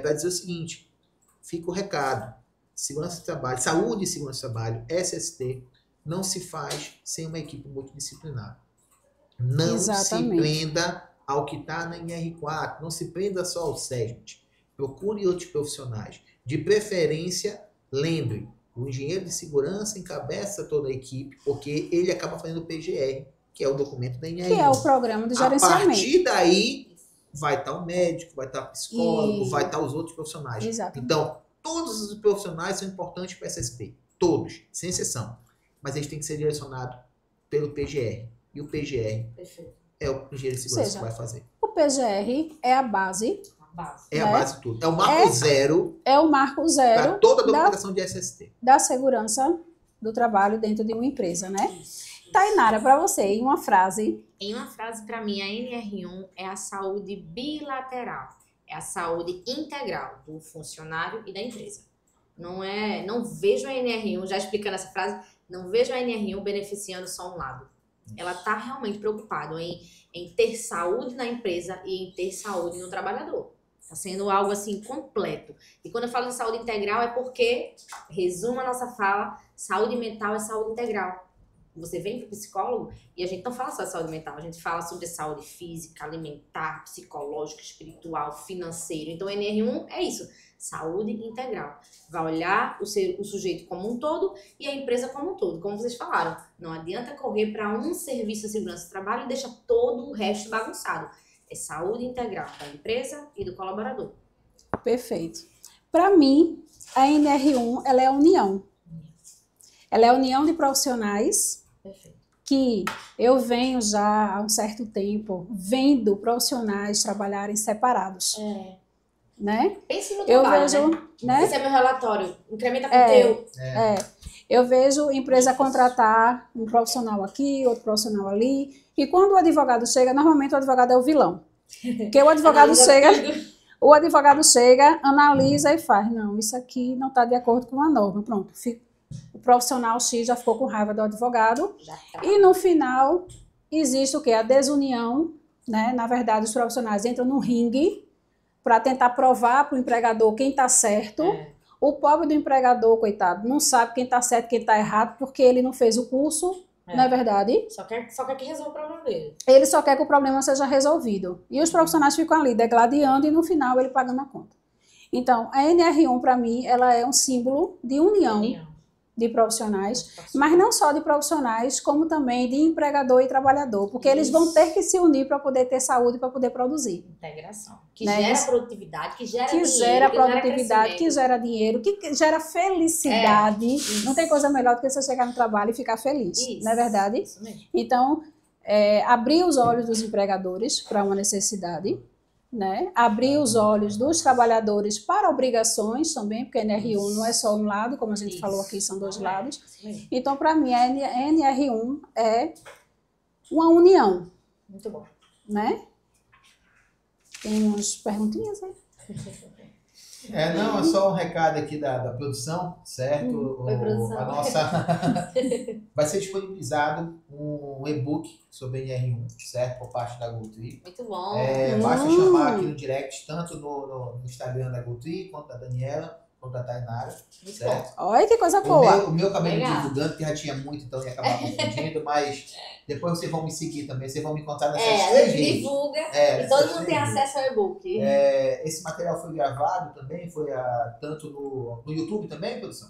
para dizer o seguinte, fica o recado. Segurança do trabalho, saúde e segurança do trabalho, SST, não se faz sem uma equipe multidisciplinar. Não se prenda ao que está na NR4, não se prenda só ao SESMIT. Procure outros profissionais. De preferência, lembre, o engenheiro de segurança encabeça toda a equipe, porque ele acaba fazendo o PGR, que é o documento da NR1. Que é o programa de gerenciamento. A partir daí, vai estar o médico, vai estar o psicólogo, vai estar os outros profissionais. Exatamente. Então, todos os profissionais são importantes para a SSP. Todos, sem exceção. Mas eles têm que ser direcionados pelo PGR. E o PGR é o engenheiro de segurança que vai fazer. O PGR é a base. É a base de tudo. É o marco zero. É o marco zero. Para toda a documentação de SST. Da segurança do trabalho dentro de uma empresa, né? Tainara, para você, em uma frase. Em uma frase, para mim, a NR1 é a saúde bilateral. É a saúde integral do funcionário e da empresa. Não vejo a NR1, já explicando essa frase, não vejo a NR1 beneficiando só um lado. Ela está realmente preocupada em ter saúde na empresa e em ter saúde no trabalhador. Está sendo algo assim completo. E quando eu falo de saúde integral é porque, resumo a nossa fala, saúde mental é saúde integral. Você vem para o psicólogo e a gente não fala só de saúde mental, a gente fala sobre saúde física, alimentar, psicológica, espiritual, financeiro. Então, NR1 é isso, saúde integral. Vai olhar o sujeito como um todo e a empresa como um todo. Como vocês falaram, não adianta correr para um serviço de segurança do trabalho e deixar todo o resto bagunçado. É saúde integral da empresa e do colaborador. Perfeito. Para mim, a NR1 ela é a união. Ela é a união de profissionais. Perfeito. Que eu venho já há um certo tempo vendo profissionais trabalharem separados. Né? Pense no trabalho, né? Esse é meu relatório. Incrementa com o teu. Eu vejo empresa contratar um profissional aqui, outro profissional ali. E quando o advogado chega, normalmente o advogado é o vilão. Porque o advogado chega, analisa e faz. Não, isso aqui não está de acordo com a norma. Pronto, o profissional X já ficou com raiva do advogado. E no final, existe o quê? A desunião, né? Na verdade, os profissionais entram no ringue para tentar provar para o empregador quem está certo. O pobre do empregador, coitado, não sabe quem está certo e quem está errado, porque ele não fez o curso, não é verdade? Só quer que resolva o problema dele. Ele só quer que o problema seja resolvido. E os profissionais ficam ali degladiando e no final ele pagando a conta. Então, a NR1, para mim, ela é um símbolo de união de profissionais, mas não só de profissionais, como também de empregador e trabalhador, porque eles vão ter que se unir para poder ter saúde, para poder produzir. Integração. Que gera produtividade, que gera dinheiro, gera produtividade, que gera dinheiro, que gera felicidade. Não tem coisa melhor do que você chegar no trabalho e ficar feliz, não é verdade? Isso mesmo. Então, abrir os olhos dos empregadores para uma necessidade, né? Abrir os olhos dos trabalhadores para obrigações também, porque a NR1 não é só um lado, como a gente falou aqui, são dois lados. Então, para mim, a NR1 é uma união. Muito bom. Né? Temos perguntinhas aí? Não, é só um recado aqui da produção, certo? Oi, produção. A nossa... Vai ser disponibilizado um e-book sobre NR1, certo? Por parte da GoTree. Muito bom. Basta chamar aqui no direct, tanto no Instagram da GoTree, quanto da Daniela, quanto da Tainara, certo? Olha que coisa boa. O meu acabei me divulgando, que já tinha muito, então ia acabar confundindo, mas depois vocês vão me seguir também, vocês vão me encontrar nessas três redes. Divulga e todo mundo tem acesso ao e-book. Esse material foi gravado também, foi tanto no YouTube também, produção?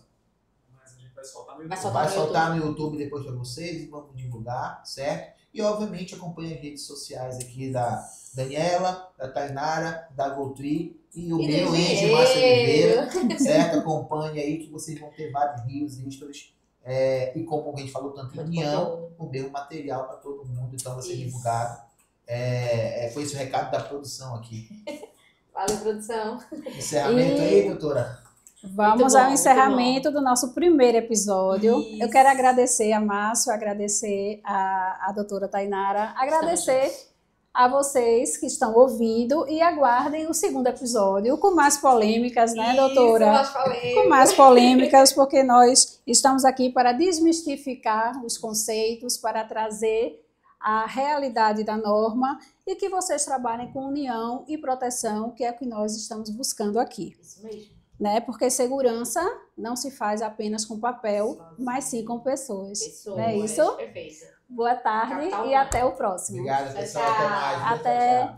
Mas a gente Vai soltar no YouTube depois para vocês e vamos divulgar, certo? E, obviamente, acompanhe as redes sociais aqui da Daniela, da Tainara, da Goltri e o meu Ende Márcio Oliveira, certo? Acompanhe aí que vocês vão ter vários rios, stories. E como a gente falou tanto em união, o mesmo material para todo mundo, então vai ser divulgado. Foi esse o recado da produção aqui. Valeu, produção. Encerramento aí, doutora? Vamos ao encerramento do nosso primeiro episódio. Isso. Eu quero agradecer a Márcio, agradecer a doutora Tainara, agradecer a vocês que estão ouvindo e aguardem o segundo episódio com mais polêmicas, né, doutora? Mais polêmicas. Com mais polêmicas, porque nós estamos aqui para desmistificar os conceitos, para trazer a realidade da norma e que vocês trabalhem com união e proteção, que é o que nós estamos buscando aqui. Isso mesmo. Né? Porque segurança não se faz apenas com papel, mas sim com pessoas. Não é isso? Perfeito. Boa tarde e até o próximo. Obrigado, pessoal. Até mais. Até.